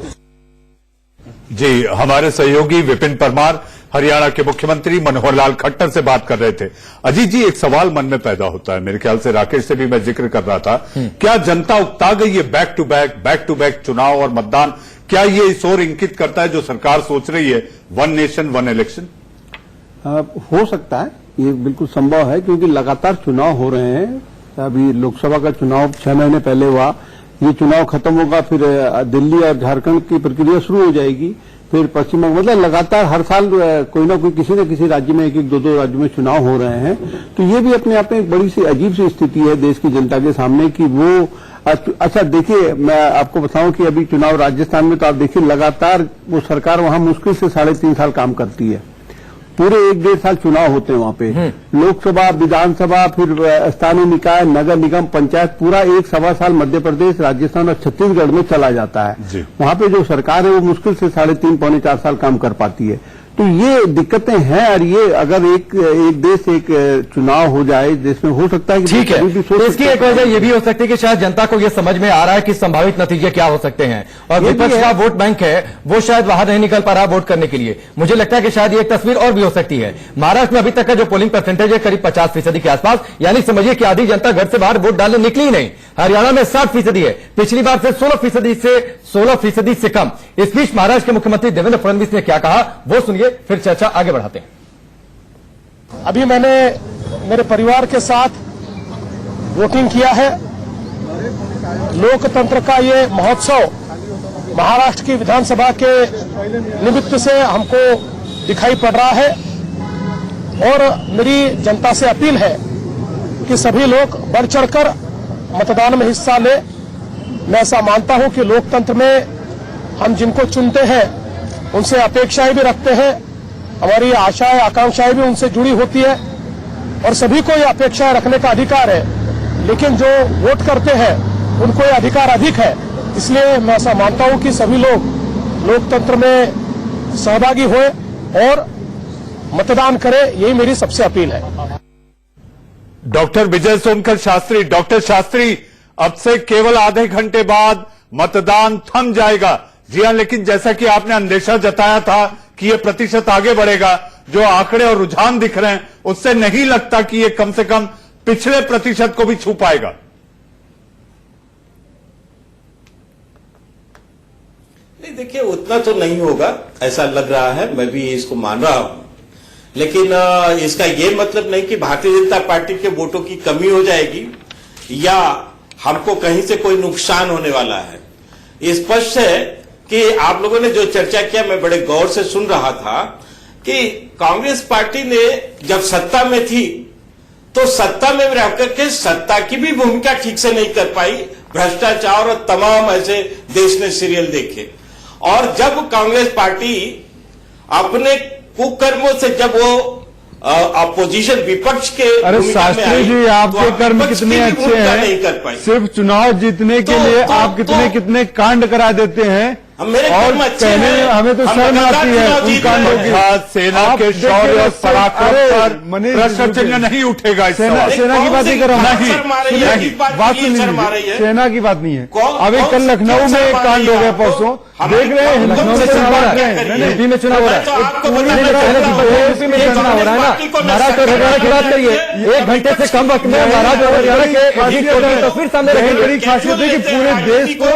जी, हमारे सहयोगी विपिन परमार हरियाणा के मुख्यमंत्री मनोहर लाल खट्टर से बात कर रहे थे। अजीत जी, एक सवाल मन में पैदा होता है, मेरे ख्याल से राकेश से भी मैं जिक्र कर रहा था, क्या जनता उकता गई है बैक टू बैक चुनाव और मतदान? क्या ये इस ओर इंगित करता है जो सरकार सोच रही है, 1 नेशन 1 इलेक्शन? हो सकता है, ये बिल्कुल संभव है क्योंकि लगातार चुनाव हो रहे हैं। अभी लोकसभा का चुनाव 6 महीने पहले हुआ, ये चुनाव खत्म होगा, फिर दिल्ली और झारखंड की प्रक्रिया शुरू हो जाएगी, फिर पश्चिम बंगाल, मतलब लगातार हर साल कोई ना कोई किसी न किसी राज्य में 1-1, 2-2 राज्यों में चुनाव हो रहे हैं। तो ये भी अपने आप में एक बड़ी सी अजीब सी स्थिति है देश की जनता के सामने कि वो अच्छा देखिए, मैं आपको बताऊं कि अभी चुनाव राजस्थान में तो आप देखिए लगातार वो सरकार वहां मुश्किल से 3.5 साल काम करती है, पूरे 1-1.5 साल चुनाव होते हैं वहां पे, लोकसभा, विधानसभा, फिर स्थानीय निकाय, नगर निगम, पंचायत, पूरा 1-1.25 साल मध्य प्रदेश, राजस्थान और छत्तीसगढ़ में चला जाता है। वहां पे जो सरकार है वो मुश्किल से 3.5 पौने 4 साल काम कर पाती है। तो ये दिक्कतें हैं और ये अगर एक देश एक चुनाव हो जाए जिसमें हो सकता है कि ठीक है, तो इसकी एक वजह ये भी हो सकती है कि शायद जनता को ये समझ में आ रहा है कि संभावित नतीजे क्या हो सकते हैं और विपक्ष का वोट बैंक है वो शायद बाहर नहीं निकल पा रहा वोट करने के लिए। मुझे लगता है कि शायद ये एक तस्वीर और भी हो सकती है। महाराष्ट्र में अभी तक का जो पोलिंग परसेंटेज है करीब 50% के आसपास, यानी समझिए कि आधी जनता घर से बाहर वोट डालने निकली ही नहीं। हरियाणा में 60% है, पिछली बार से 16% से कम। इस बीच महाराष्ट्र के मुख्यमंत्री देवेंद्र फडणवीस ने क्या कहा वो सुनिए, फिर चर्चा आगे बढ़ाते हैं। अभी मैंने मेरे परिवार के साथ वोटिंग किया है। लोकतंत्र का ये महोत्सव महाराष्ट्र की विधानसभा के निमित्त से हमको दिखाई पड़ रहा है और मेरी जनता से अपील है कि सभी लोग बढ़ चढ़कर मतदान में हिस्सा लें। मैं ऐसा मानता हूं कि लोकतंत्र में हम जिनको चुनते हैं उनसे अपेक्षाएं भी रखते हैं, हमारी आशाएं आकांक्षाएं भी उनसे जुड़ी होती है और सभी को ये अपेक्षाएं रखने का अधिकार है, लेकिन जो वोट करते हैं उनको ये अधिकार अधिक है। इसलिए मैं ऐसा मानता हूं कि सभी लोग लोकतंत्र में सहभागी हों और मतदान करें, यही मेरी सबसे अपील है। डॉक्टर विजय सोनकर शास्त्री, डॉक्टर शास्त्री, अब से केवल आधे घंटे बाद मतदान थम जाएगा। जी हां, लेकिन जैसा कि आपने अंदेशा जताया था कि ये प्रतिशत आगे बढ़ेगा, जो आंकड़े और रुझान दिख रहे हैं उससे नहीं लगता कि ये कम से कम पिछले प्रतिशत को भी छू पाएगा। नहीं, देखिए उतना तो नहीं होगा ऐसा लग रहा है, मैं भी इसको मान रहा हूं, लेकिन इसका ये मतलब नहीं कि भारतीय जनता पार्टी के वोटों की कमी हो जाएगी या हमको कहीं से कोई नुकसान होने वाला है। ये स्पष्ट है कि आप लोगों ने जो चर्चा किया मैं बड़े गौर से सुन रहा था कि कांग्रेस पार्टी ने जब सत्ता में थी तो सत्ता में रह करके सत्ता की भी भूमिका ठीक से नहीं कर पाई, भ्रष्टाचार और तमाम ऐसे देश ने सीरियल देखे। और जब कांग्रेस पार्टी अपने कुकर्मों से जब वो अपोजिशन विपक्ष के अरे भूमिका में शास्त्री आई, जी, तो आपके आप कर्म विपक्ष कितने की भी अच्छे भूमिका नहीं कर हैं। पाई। सिर्फ चुनाव जीतने के लिए आप कितने कांड करा देते हैं मेरे और कर्म अच्छे कहने में हैं। हमें तो हम शर्म लगातार आती है चुनाव उन जीत कांडों रहे की। हैं। सेना आप के शौर्य और पराक्रम पर प्रश्न चिन्ह नहीं उठेगा इस सेना सवाल। सेना की बात नहीं कर रहा हूं। नहीं, बात सुन लीजिए, सेना की बात नहीं है। अभी कल लखनऊ में एक कांड हो गया परसों, देख रहे हैं लखनऊ में चुनाव हो रहा है, यूपी में चुनाव हो रहा है, यूपी में चुनाव हो रहा है ना। महाराष्ट्र और हरियाणा की बात करिए, 1 घंटे से कम वक्त में महाराष्ट्र और हरियाणा के तस्वीर सामने रखेंगे। बड़ी खासियत है कि पूरे देश को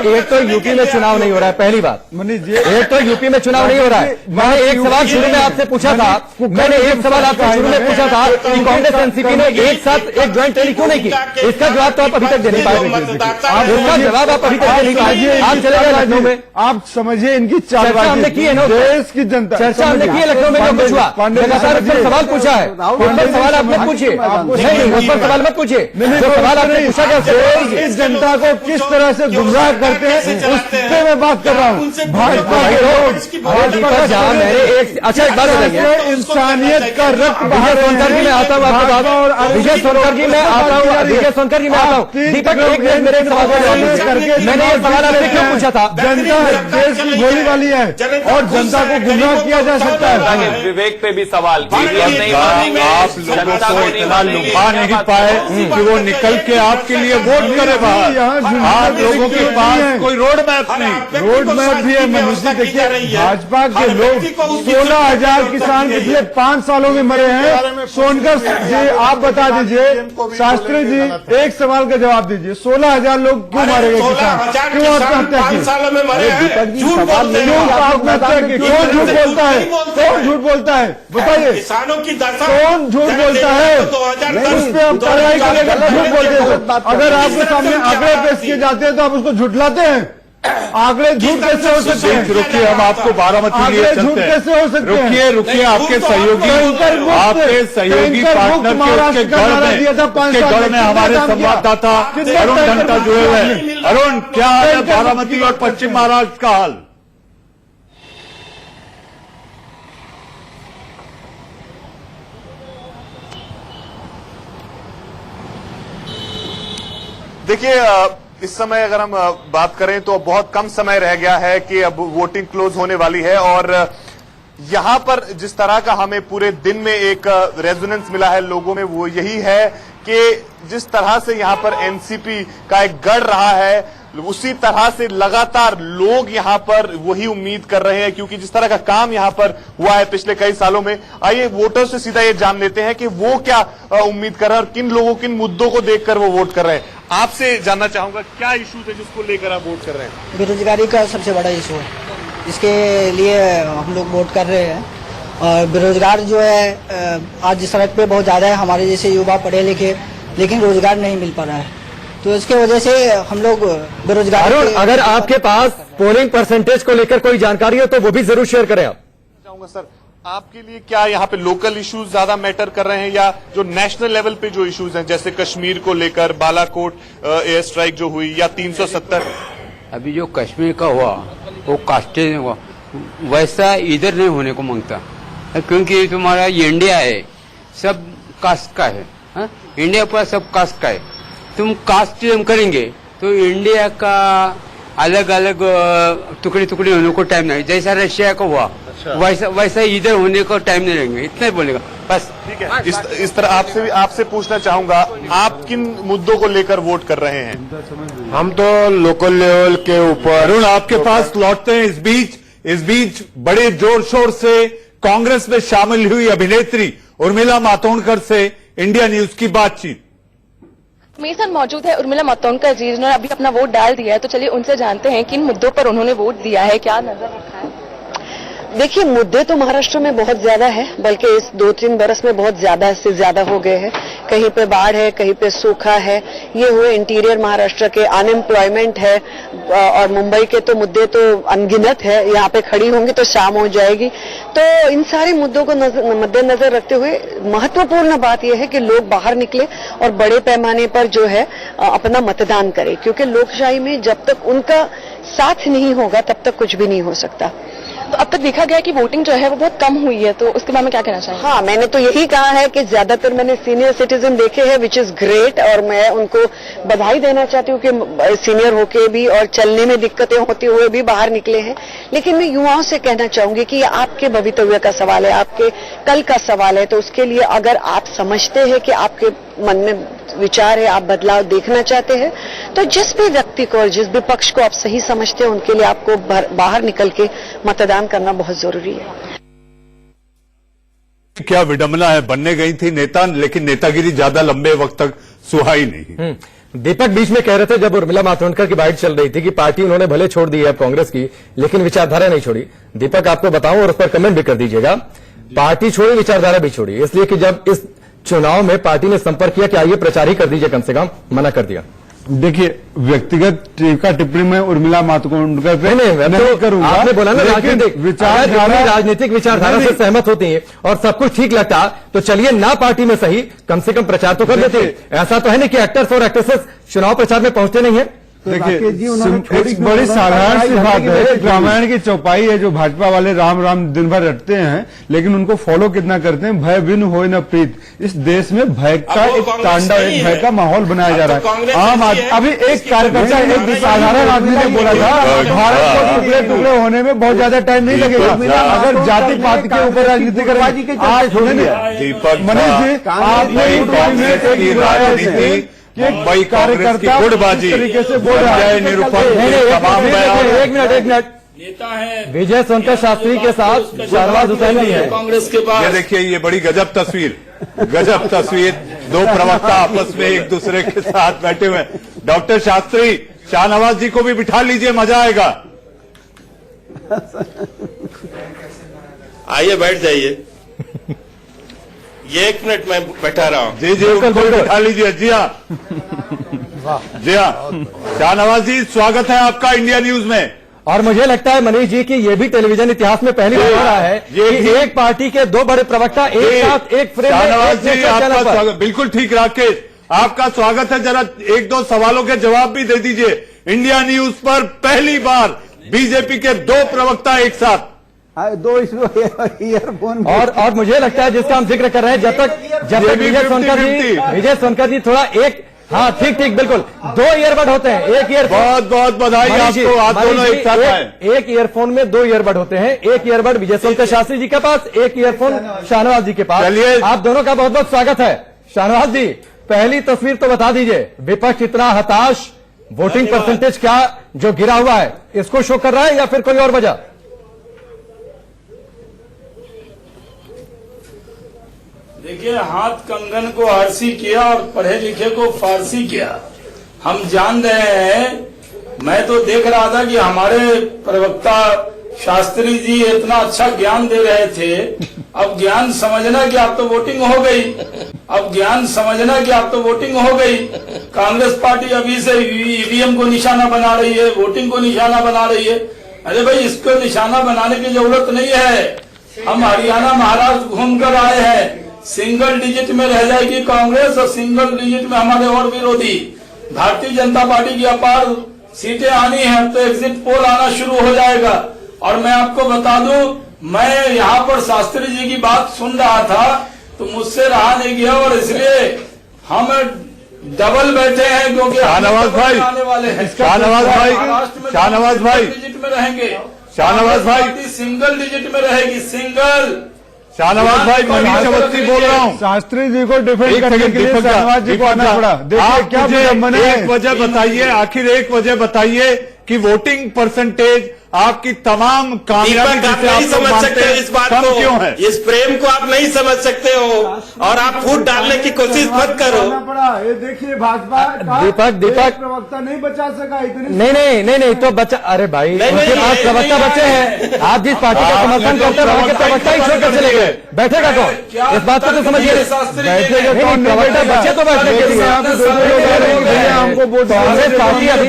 एक तो यूपी में चुनाव नहीं हो रहा है, पहली बात। एक तो यूपी में चुनाव नहीं हो रहा है। मैंने एक सवाल शुरू में आपसे पूछा था, मैंने एक सवाल आपसे शुरू में पूछा था कि कांग्रेस एनसीपी ने एक साथ एक ज्वाइंट रैली क्यों नहीं की? इसका जवाब तो आप अभी तक दे नहीं पाए। इसका जवाब आप अभी तक दे नहीं पाए। आप चले गए लखनऊ में, आप समझिए इनकी चालबाजी हमने की है ना, देश की जनता चर्चा हमने की है लखनऊ में, जो कुछ हुआ लगातार उस पर सवाल पूछा है, उस पर सवाल आप मत पूछिए, नहीं उस पर सवाल मत पूछिए, जो सवाल आपने पूछा क्या इस जनता को किस तरह से गुमराह करते हैं उससे मैं बात कर रहा हूँ। भाजपा के लोग जहाँ मैंने एक अच्छा एक बात बताइए, इंसानियत का रक्त बाहर सोनकर जी मैं आता हूँ आपके बाद, और विजय सोनकर जी मैं आता हूँ, विजय सोनकर जी मैं आता हूँ। दीपक एक मिनट मेरे सवाल का जवाब दीजिए। मैंने ये सवाल आपसे क्यों पूछा था? जनता देश की बोली वाली है और जनता को गुमराह किया जा सकता है। विवेक पे भी सवाल, आप लोगों को इतना लुभा नहीं पाए कि वो निकल के आपके लिए वोट करे बाहर। आप लोगों के पास कोई रोड मैप नहीं। रोड मैप भी है मनीष जी। देखिए भाजपा के लोग 16,000 किसान पिछले 5 सालों में मरे हैं। सोनकर जी आप बता दीजिए, शास्त्री जी एक सवाल का जवाब दीजिए, 16,000 लोग क्यों मारे गए किसान? क्यों आत्महत्या की? कौन झूठ बोलता है? कौन झूठ बोलता है बताइए? किसानों की कौन झूठ बोलता है? उस पर हम कार्रवाई करेंगे। झूठ बोलते हैं, अगर आपके सामने आंकड़े पेश किए जाते हैं तो आप उसको झुठलाते हैं। आंकड़े झूठ कैसे हो सकते हैं? रुकिए, हम आपको बारामती लिए झूठ चलते हैं। कैसे हो सकते हैं? रुकिए, आपके सहयोगी पार्टनर के गढ़ में हमारे संवाददाता अरुण ढंटा जुड़े हुए हैं। अरुण, क्या है बारामती और पश्चिम महाराष्ट्र का हाल? देखिए, इस समय अगर हम बात करें तो बहुत कम समय रह गया है कि अब वोटिंग क्लोज होने वाली है, और यहां पर जिस तरह का हमें पूरे दिन में एक रेजोनेंस मिला है लोगों में, वो यही है कि जिस तरह से यहां पर एनसीपी का एक गढ़ रहा है, उसी तरह से लगातार लोग यहां पर वही उम्मीद कर रहे हैं, क्योंकि जिस तरह का काम यहां पर हुआ है पिछले कई सालों में। आइए वोटर्स से सीधा ये जान लेते हैं कि वो क्या उम्मीद कर रहे हैं और किन लोगों, किन मुद्दों को देखकर वो वोट कर रहे हैं। आपसे जानना चाहूंगा, क्या इश्यूज है जिसको लेकर आप वोट कर रहे हैं? बेरोजगारी का सबसे बड़ा इशू है, इसके लिए हम लोग वोट कर रहे हैं। और बेरोजगार जो है आज सड़क पे बहुत ज्यादा है, हमारे जैसे युवा पढ़े लिखे, लेकिन रोजगार नहीं मिल पा रहा है, तो इसके वजह से हम लोग बेरोजगार। अगर आपके पास पोलिंग परसेंटेज को लेकर कोई जानकारी हो तो वो भी जरूर शेयर करें। आप चाहूंगा सर, आपके लिए क्या यहाँ पे लोकल इश्यूज ज्यादा मैटर कर रहे हैं या जो नेशनल लेवल पे जो इश्यूज हैं, जैसे कश्मीर को लेकर बालाकोट एयर स्ट्राइक जो हुई या 370? अभी जो कश्मीर का हुआ वो कास्टेज हुआ, वैसा इधर नहीं होने को मांगता, क्योंकि तुम्हारा ये इंडिया है, सब कास्ट का है, हा? इंडिया पूरा सब कास्ट का है। तुम कास्टिज्म करेंगे तो इंडिया का अलग अलग टुकड़े टुकड़े होने को टाइम नहीं, जैसा रशिया का हुआ वैसा इधर होने को टाइम नहीं रहेंगे, इतना ही बोलेगा बस। ठीक है, इस तरह आपसे पूछना चाहूंगा, आप किन मुद्दों को लेकर वोट कर रहे हैं? हम तो लोकल लेवल के ऊपर। अरुण, आपके पास लौटते हैं। इस बीच बड़े जोर शोर से कांग्रेस में शामिल हुई अभिनेत्री उर्मिला मातोंडकर से इंडिया न्यूज की बातचीत। मेरे साथ मौजूद है उर्मिला मातोंडकर जी, जिन्होंने अभी अपना वोट डाल दिया है, तो चलिए उनसे जानते हैं किन मुद्दों पर उन्होंने वोट दिया है, क्या नजर रखा है। देखिए, मुद्दे तो महाराष्ट्र में बहुत ज्यादा है, बल्कि इस 2-3 बरस में बहुत ज्यादा से ज्यादा हो गए हैं। कहीं पे बाढ़ है, कहीं पे सूखा है, ये हुए इंटीरियर महाराष्ट्र के, अनएम्प्लॉयमेंट है, और मुंबई के तो मुद्दे तो अनगिनत है, यहाँ पे खड़ी होंगी तो शाम हो जाएगी। तो इन सारे मुद्दों को मद्देनजर रखते हुए महत्वपूर्ण बात यह है कि लोग बाहर निकले और बड़े पैमाने पर जो है अपना मतदान करें, क्योंकि लोकशाही में जब तक उनका साथ नहीं होगा तब तक कुछ भी नहीं हो सकता। तो अब तक देखा गया कि वोटिंग जो है वो बहुत कम हुई है, तो उसके बारे में क्या कहना चाहिए? हाँ, मैंने तो यही कहा है कि ज्यादातर मैंने सीनियर सिटीजन देखे हैं, विच इज ग्रेट, और मैं उनको बधाई देना चाहती हूँ कि सीनियर होके भी और चलने में दिक्कतें होते हुए भी बाहर निकले हैं। लेकिन मैं युवाओं से कहना चाहूंगी कि ये आपके भवितव्य का सवाल है, आपके कल का सवाल है। तो उसके लिए अगर आप समझते हैं कि आपके मन में विचार है, आप बदलाव देखना चाहते हैं, तो जिस भी व्यक्ति को और जिस भी पक्ष को आप सही समझते हैं, उनके लिए आपको बाहर निकल के मतदान करना बहुत जरूरी है। क्या विडंबना है, बनने गई थी नेता, लेकिन नेतागिरी ज्यादा लंबे वक्त तक सुहाई नहीं। दीपक बीच में कह रहे थे जब उर्मिला मातोंडकर की बाइट चल रही थी कि पार्टी उन्होंने भले छोड़ दी है कांग्रेस की, लेकिन विचारधारा नहीं छोड़ी। दीपक आपको बताऊं और उस पर कमेंट भी कर दीजिएगा, पार्टी छोड़ी विचारधारा भी छोड़ी, इसलिए कि जब इस चुनाव में पार्टी ने संपर्क किया कि आइए प्रचार ही कर दीजिए, कम से कम मना कर दिया। देखिए, व्यक्तिगत टीका टिप्पणी में उर्मिला मातोंडकर पे नहीं करूंगा। आपने बोला ना राजनीतिक विचारधारा, राजनीतिक विचारधारा से सहमत होती है और सब कुछ ठीक लगता तो चलिए ना पार्टी में सही, कम से कम प्रचार तो कर देते। ऐसा तो है नहीं कि एक्टर्स और एक्ट्रेसेस चुनाव प्रचार में पहुंचते नहीं है। देखिए, एक बड़ी साधारण सी बात है, रामायण की चौपाई है जो भाजपा वाले राम राम दिन भर रटते हैं, लेकिन उनको फॉलो कितना करते हैं? भय बिन होय न प्रीत। इस देश में भय का एक तांडव, एक भय का माहौल बनाया जा रहा है। आम आदमी, अभी एक कार्यकर्ता, एक साधारण आदमी ने बोला था भारत को टुकड़े टुकड़े होने में बहुत ज्यादा टाइम नहीं लगेगा अगर जाति पाति के ऊपर राजनीति करें। आज मनीष जी, आपने मुंबई कांग्रेस की गुटबाजी तरीके से बोल रहा है। एक मिनट नेता है विजय शंकर शास्त्री के साथ शहनवाज हुसैन भी है कांग्रेस के पास। ये देखिए, ये बड़ी गजब तस्वीर, दो प्रवक्ता आपस में एक दूसरे के साथ बैठे हुए। डॉक्टर शास्त्री, शाहनवाज जी को भी बिठा लीजिए, मजा आएगा। आइए बैठ जाइए, ये 1 मिनट में बैठा रहा हूं। जी उनको बिठा लीजिए। जी हाँ, जी हाँ, शाहनवाज जी स्वागत है आपका इंडिया न्यूज में। और मुझे लगता है मनीष जी कि ये भी टेलीविजन इतिहास में पहली बार हो रहा है कि एक पार्टी के दो बड़े प्रवक्ता एक साथ एक फ्रेम में। शाहनवाज जी आपका स्वागत, बिल्कुल ठीक राकेश, आपका स्वागत है। जरा 1-2 सवालों के जवाब भी दे दीजिए। इंडिया न्यूज पर पहली बार बीजेपी के 2 प्रवक्ता एक साथ, 2 ईयरफोन। और मुझे लगता है जिसका हम जिक्र कर रहे हैं, जब तक विजय सोनकर जी थोड़ा एक, हाँ ठीक बिल्कुल, 2 ईयरबड होते हैं, एक ईयरफोन। बहुत बहुत बधाई आपको, आप दोनों एक साथ आए। एक ईयरफोन में 2 ईयरबड होते हैं, एक ईयरबड विजय शंकर शास्त्री जी के पास, एक ईयरफोन शाहनवाज जी के पास। चलिए, आप दोनों का बहुत बहुत स्वागत है। शाहनवाज जी, पहली तस्वीर तो बता दीजिए, विपक्ष इतना हताश, वोटिंग परसेंटेज क्या जो गिरा हुआ है, इसको शो कर रहा है या फिर कोई और वजह? देखिए, हाथ कंगन को आरसी किया और पढ़े लिखे को फारसी किया। हम जान रहे हैं, मैं तो देख रहा था कि हमारे प्रवक्ता शास्त्री जी इतना अच्छा ज्ञान दे रहे थे। अब ज्ञान समझना कि आप तो वोटिंग हो गई, कांग्रेस पार्टी अभी से ईवीएम को निशाना बना रही है, वोटिंग को निशाना बना रही है। अरे भाई, इसको निशाना बनाने की जरूरत नहीं है। हम हरियाणा महाराष्ट्र घूमकर आए हैं, सिंगल डिजिट में रह जाएगी कांग्रेस और सिंगल डिजिट में हमारे और विरोधी। भारतीय जनता पार्टी की अपार सीटें आनी है तो एग्जिट पोल आना शुरू हो जाएगा। और मैं आपको बता दूं, मैं यहाँ पर शास्त्री जी की बात सुन रहा था तो मुझसे रहा नहीं गया, और इसलिए हम डबल बैठे हैं क्योंकि शाहनवाज भाई, आने वाले हैं। शाहनवाज भाई डिजिट में रहेंगे, शाहनवाज भाई सिंगल डिजिट में रहेगी, सिंगल। शाहनवाज भाई, मनीष अवस्थी बोल रहा हूँ। शास्त्री जी को डिफेंड करने के लिए शाहनवाज जी को आना पड़ा। देखिए क्या एक वजह बताइए, आखिर एक वजह बताइए कि वोटिंग परसेंटेज आपकी तमाम कामयाबी जिसे आप समझ सकते हो इस बात को, क्यों है? इस प्रेम को आप नहीं समझ सकते हो और आप फूट डालने की कोशिश मत करो। ये देखिए, भाजपा दीपक प्रवक्ता नहीं बचा सका इतनी। नहीं तो बचा, अरे भाई उनके पास प्रवक्ता बच्चे हैं। आप जिस पार्टी का समर्थन करते हैं वहां के प्रवक्ता ही छोड़कर चले गए, बैठेगा कौन? इस बात को तो समझिए, बैठेगा कौन? प्रवक्ता बच्चे तो बैठने के लिए हमको कांग्रेस पार्टी अभी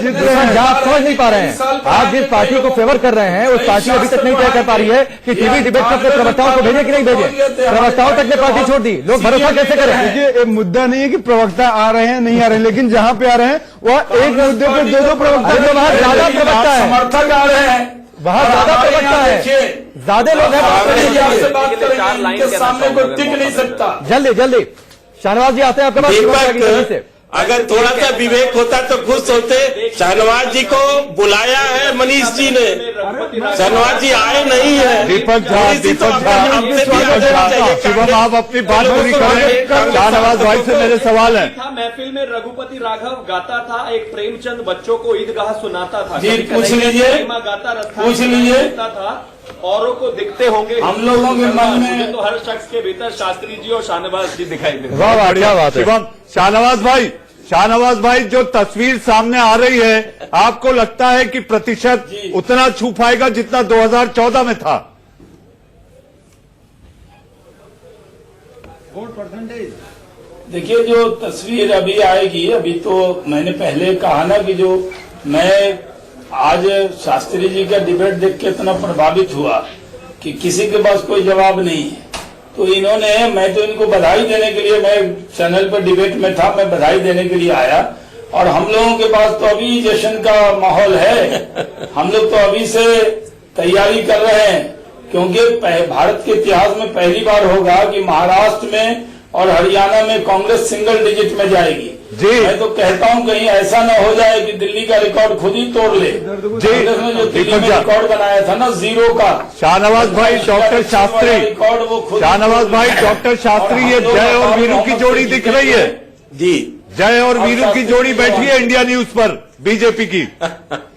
आप समझ नहीं पा रहे हैं। आप जिस पार्टी को फेवर कर रहे हैं उस पार्टी अभी तक नहीं तय कर पा रही है कि टीवी डिबेट पर अपने प्रवक्ताओं को भेजे कि नहीं भेजे। प्रवक्ताओं तक ने पार्टी छोड़ दी, लोग भरोसा कैसे करें? देखिए, मुद्दा नहीं है कि प्रवक्ता आ रहे हैं नहीं आ रहे हैं, लेकिन जहां पे आ रहे हैं वह एक मुद्दे पे 2 प्रवक्ता, वहां ज्यादा प्रवक्ता है, समर्थक आ रहे हैं। वहां ज्यादा प्रवक्ता है, ज्यादा लोग हैं बात करने के सामने कोई टिक नहीं सकता। जल्दी शाहनवाज जी आते हैं आपके पास। अगर थोड़ा सा विवेक होता तो खुश होते। शाहनवाज जी को बुलाया है मनीष जी ने, शाहनवाज जी आए नहीं है। दीपक झा शिवम आप अपनी बात पूरी करें। शाहनवाज भाई से मेरे सवाल है। महफिल में रघुपति राघव गाता था, एक प्रेमचंद बच्चों को ईदगाह सुनाता था। जी पूछ लीजिए, पूछ लीजिए था, औरों को दिखते होंगे हम लोगों के मन में, तो हर शख्स के भीतर शास्त्री जी और शाहनवाज जी दिखाई दे। वाह बढ़िया बात है। शिवम, शाहनवाज भाई जो तस्वीर सामने आ रही है, आपको लगता है कि प्रतिशत उतना छू पाएगा जितना 2014 में था? वोट परसेंटेज देखिए, जो तस्वीर अभी आएगी, अभी तो मैंने पहले कहा ना कि जो मैं आज शास्त्री जी का डिबेट देख के इतना प्रभावित हुआ कि किसी के पास कोई जवाब नहीं है। तो इन्होंने, मैं तो इनको बधाई देने के लिए, मैं चैनल पर डिबेट में था, मैं बधाई देने के लिए आया। और हम लोगों के पास तो अभी जश्न का माहौल है, हम लोग तो अभी से तैयारी कर रहे हैं, क्योंकि भारत के इतिहास में पहली बार होगा कि महाराष्ट्र में और हरियाणा में कांग्रेस सिंगल डिजिट में जाएगी। मैं तो कहता हूं कहीं ऐसा न हो जाए कि दिल्ली का रिकॉर्ड खुद ही तोड़ ले। कांग्रेस ने जो दिल्ली में रिकॉर्ड बनाया था ना 0 का। शाहनवाज भाई डॉक्टर शास्त्री, शाहनवाज भाई डॉक्टर शास्त्री, ये जय और वीरू की जोड़ी दिख रही है जी। जय और वीरू की जोड़ी बैठी है इंडिया न्यूज पर बीजेपी की।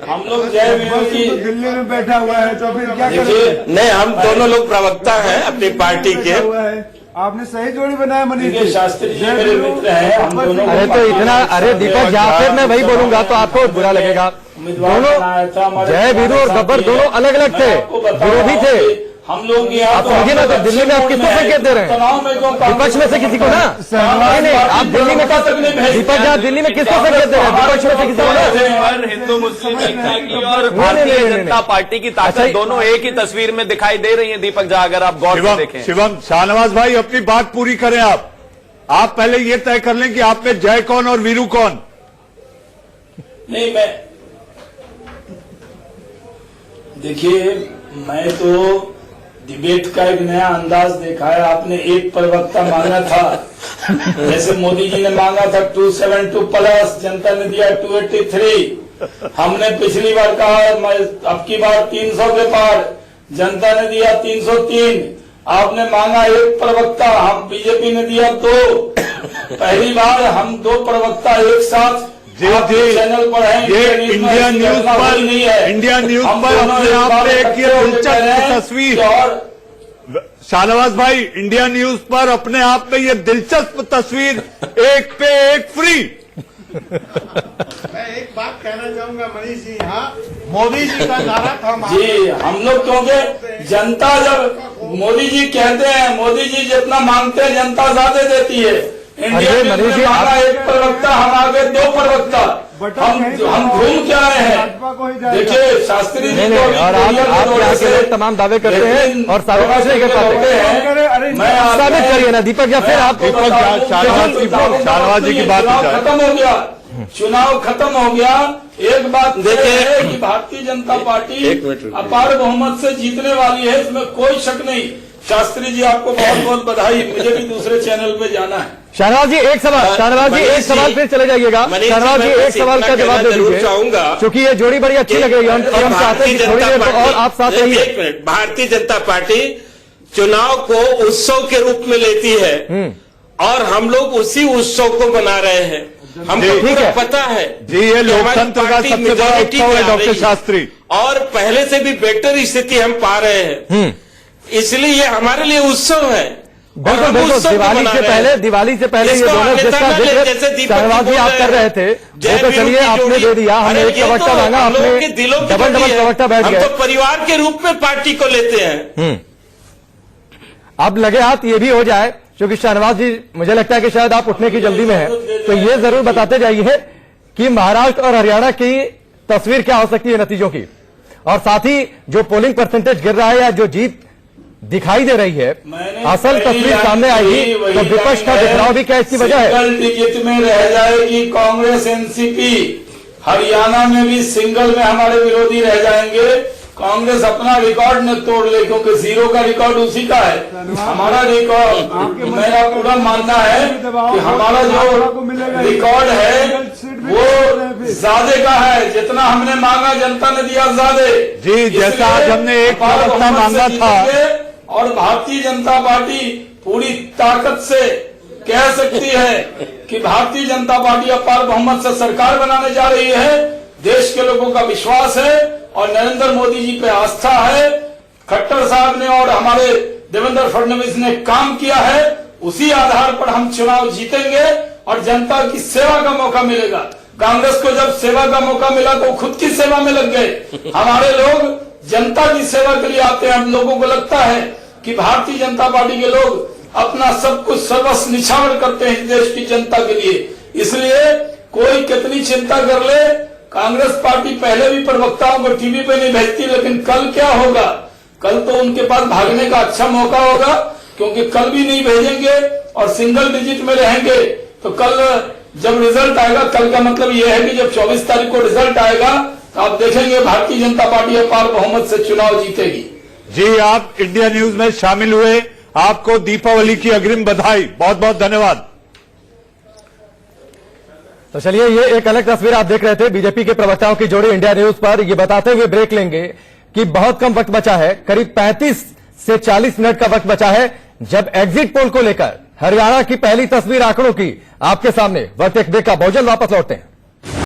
हम लोग जय वीरू की दिल्ली में बैठा हुआ है तो फिर क्या करें? नहीं, हम दोनों लोग प्रवक्ता हैं अपनी पार्टी के। आपने सही जोड़ी बनाया मनीष जी। शास्त्री जी मेरे मित्र हैं, हम दोनों। अरे तो इतना, अरे दीपक झा, फिर मैं वही बोलूंगा तो आपको बुरा लगेगा। दोनों जय वीरू और गब्बर दोनों अलग अलग थे, विरोधी थे। हम लोग आप समझिए ना, तो दिल्ली में आप किसको संकेत दे रहे हैं? विपक्ष में से किसी को ना? नहीं, आप दिल्ली में क्या, दीपक झा दिल्ली में किसको संकेत दे रहे हैं? विपक्ष में से किसी को ना? हिंदू मुस्लिम और भारतीय जनता पार्टी की ताकत दोनों एक ही तस्वीर में दिखाई दे रही है दीपक झा, अगर आप गौर से देखें। शिवम, शाहनवाज भाई अपनी बात पूरी करें। आप पहले ये तय कर लें कि आप में जय कौन और वीरू कौन? नहीं, मैं देखिए, मैं तो डिबेट का एक नया अंदाज देखा है। आपने एक प्रवक्ता मांगा था, जैसे मोदी जी ने मांगा था 272 प्लस, जनता ने दिया 283। हमने पिछली बार कहा अब की बार 300 के पार, जनता ने दिया 303। आपने मांगा एक प्रवक्ता, हम बीजेपी ने दिया 2। पहली बार हम 2 प्रवक्ता एक साथ चैनल पर है। ये इंडिया न्यूज पर नहीं है, इंडिया न्यूज पर अपने आप में एक दिलचस्प तस्वीर। शाहनवाज भाई, इंडिया न्यूज पर अपने आप में ये दिलचस्प तस्वीर, एक पे एक फ्री। मैं एक बात कहना चाहूंगा मनीष जी, यहाँ मोदी जी का नारा था जी। हम लोग क्योंकि जनता, जब मोदी जी कहते हैं, मोदी जी जितना मांगते हैं जनता ज्यादा देती है। इंडिया में हमारा एक प्रवक्ता, हम आगे 2 प्रवक्ता, हम घूम क्या रहे हैं? देखिए शास्त्री जी को, और आप लोग तमाम दावे करते हैं और साबित कुछ नहीं कर पाते हैं। साबित करिए ना दीपक, या फिर आप शाहनवाज जी की बात खत्म हो गया, चुनाव खत्म हो गया। एक बात देखिए कि भारतीय जनता पार्टी अपार बहुमत से जीतने वाली है, इसमें कोई शक नहीं। शास्त्री जी आपको बहुत बहुत बधाई, मुझे भी दूसरे चैनल पे जाना है। शाहनवाज जी एक सवाल, शाहनवाज जी एक सवाल फिर चले जाइएगा। शाहनवाज जी एक सवाल का जवाब दे दीजिए, क्योंकि ये जोड़ी बड़ी अच्छी लग रही है और हम चाहते हैं कि थोड़ी देर और आप साथ रहिए। एक मिनट, भारतीय जनता पार्टी चुनाव को उत्सव के रूप में लेती है और हम लोग उसी उत्सव को बना रहे हैं। हमको पूरा पता है जी, ये लोकतंत्र का सबसे बड़ा उत्सव है डॉक्टर शास्त्री, और पहले से भी बेहतर स्थिति हम पा रहे हैं, इसलिए ये हमारे लिए उत्सव है। बिल्कुल बिल्कुल, दिवाली से पहले ये दोनों जिसका जिक्र शाहनवाज जी आप कर रहे थे, वो तो चलिए आपने दे दिया, हमने एक प्रवक्ता मांगा, आपने डबल प्रवक्ता बैठ गए। हम तो परिवार के रूप में पार्टी को लेते हैं। अब लगे हाथ ये भी हो जाए, क्योंकि शाहनवाज जी मुझे लगता है कि शायद आप उठने की जल्दी में है, तो ये जरूर बताते जाइए कि महाराष्ट्र और हरियाणा की तस्वीर क्या हो सकती है नतीजों की, और साथ ही जो पोलिंग परसेंटेज गिर रहा है या जो जीत दिखाई दे रही है, असल तस्वीर सामने आएगी तो विपक्ष का टकराव भी क्या इसकी वजह है? सिंगल डिजिट में रह जाएगी कांग्रेस एनसीपी, हरियाणा में भी सिंगल में हमारे विरोधी रह जाएंगे। कांग्रेस अपना रिकॉर्ड न तोड़ ले, क्योंकि जीरो का रिकॉर्ड उसी का है। हमारा रिकॉर्ड, मेरा पूरा मानना है कि हमारा जो रिकॉर्ड है वो ज्यादा का है। जितना हमने मांगा जनता ने दिया ज्यादा। जी, जैसा आज हमने एक व्यवस्था मांगा था, और भारतीय जनता पार्टी पूरी ताकत से कह सकती है कि भारतीय जनता पार्टी अपार बहुमत से सरकार बनाने जा रही है। देश के लोगों का विश्वास है और नरेंद्र मोदी जी पे आस्था है। खट्टर साहब ने और हमारे देवेंद्र फडणवीस ने काम किया है, उसी आधार पर हम चुनाव जीतेंगे और जनता की सेवा का मौका मिलेगा। कांग्रेस को जब सेवा का मौका मिला तो खुद की सेवा में लग गए। हमारे लोग जनता की सेवा के लिए आते हैं। हम लोगों को लगता है कि भारतीय जनता पार्टी के लोग अपना सब कुछ सर्वस्व निछावर करते हैं देश की जनता के लिए। इसलिए कोई कितनी चिंता कर ले, कांग्रेस पार्टी पहले भी प्रवक्ताओं को टीवी पे नहीं भेजती, लेकिन कल क्या होगा? कल तो उनके पास भागने का अच्छा मौका होगा, क्योंकि कल भी नहीं भेजेंगे और सिंगल डिजिट में रहेंगे। तो कल जब रिजल्ट आएगा, कल का मतलब यह है कि जब 24 तारीख को रिजल्ट आएगा तो आप देखेंगे भारतीय जनता पार्टी अपार बहुमत से चुनाव जीतेगी। जी, आप इंडिया न्यूज में शामिल हुए, आपको दीपावली की अग्रिम बधाई। बहुत बहुत धन्यवाद। तो चलिए, ये एक अलग तस्वीर आप देख रहे थे बीजेपी के प्रवक्ताओं की जोड़ी इंडिया न्यूज पर। ये बताते हुए ब्रेक लेंगे कि बहुत कम वक्त बचा है, करीब 35 से 40 मिनट का वक्त बचा है, जब एग्जिट पोल को लेकर हरियाणा की पहली तस्वीर आंकड़ों की आपके सामने। वक्त एक ब्रेक का, भोजन वापस लौटते हैं।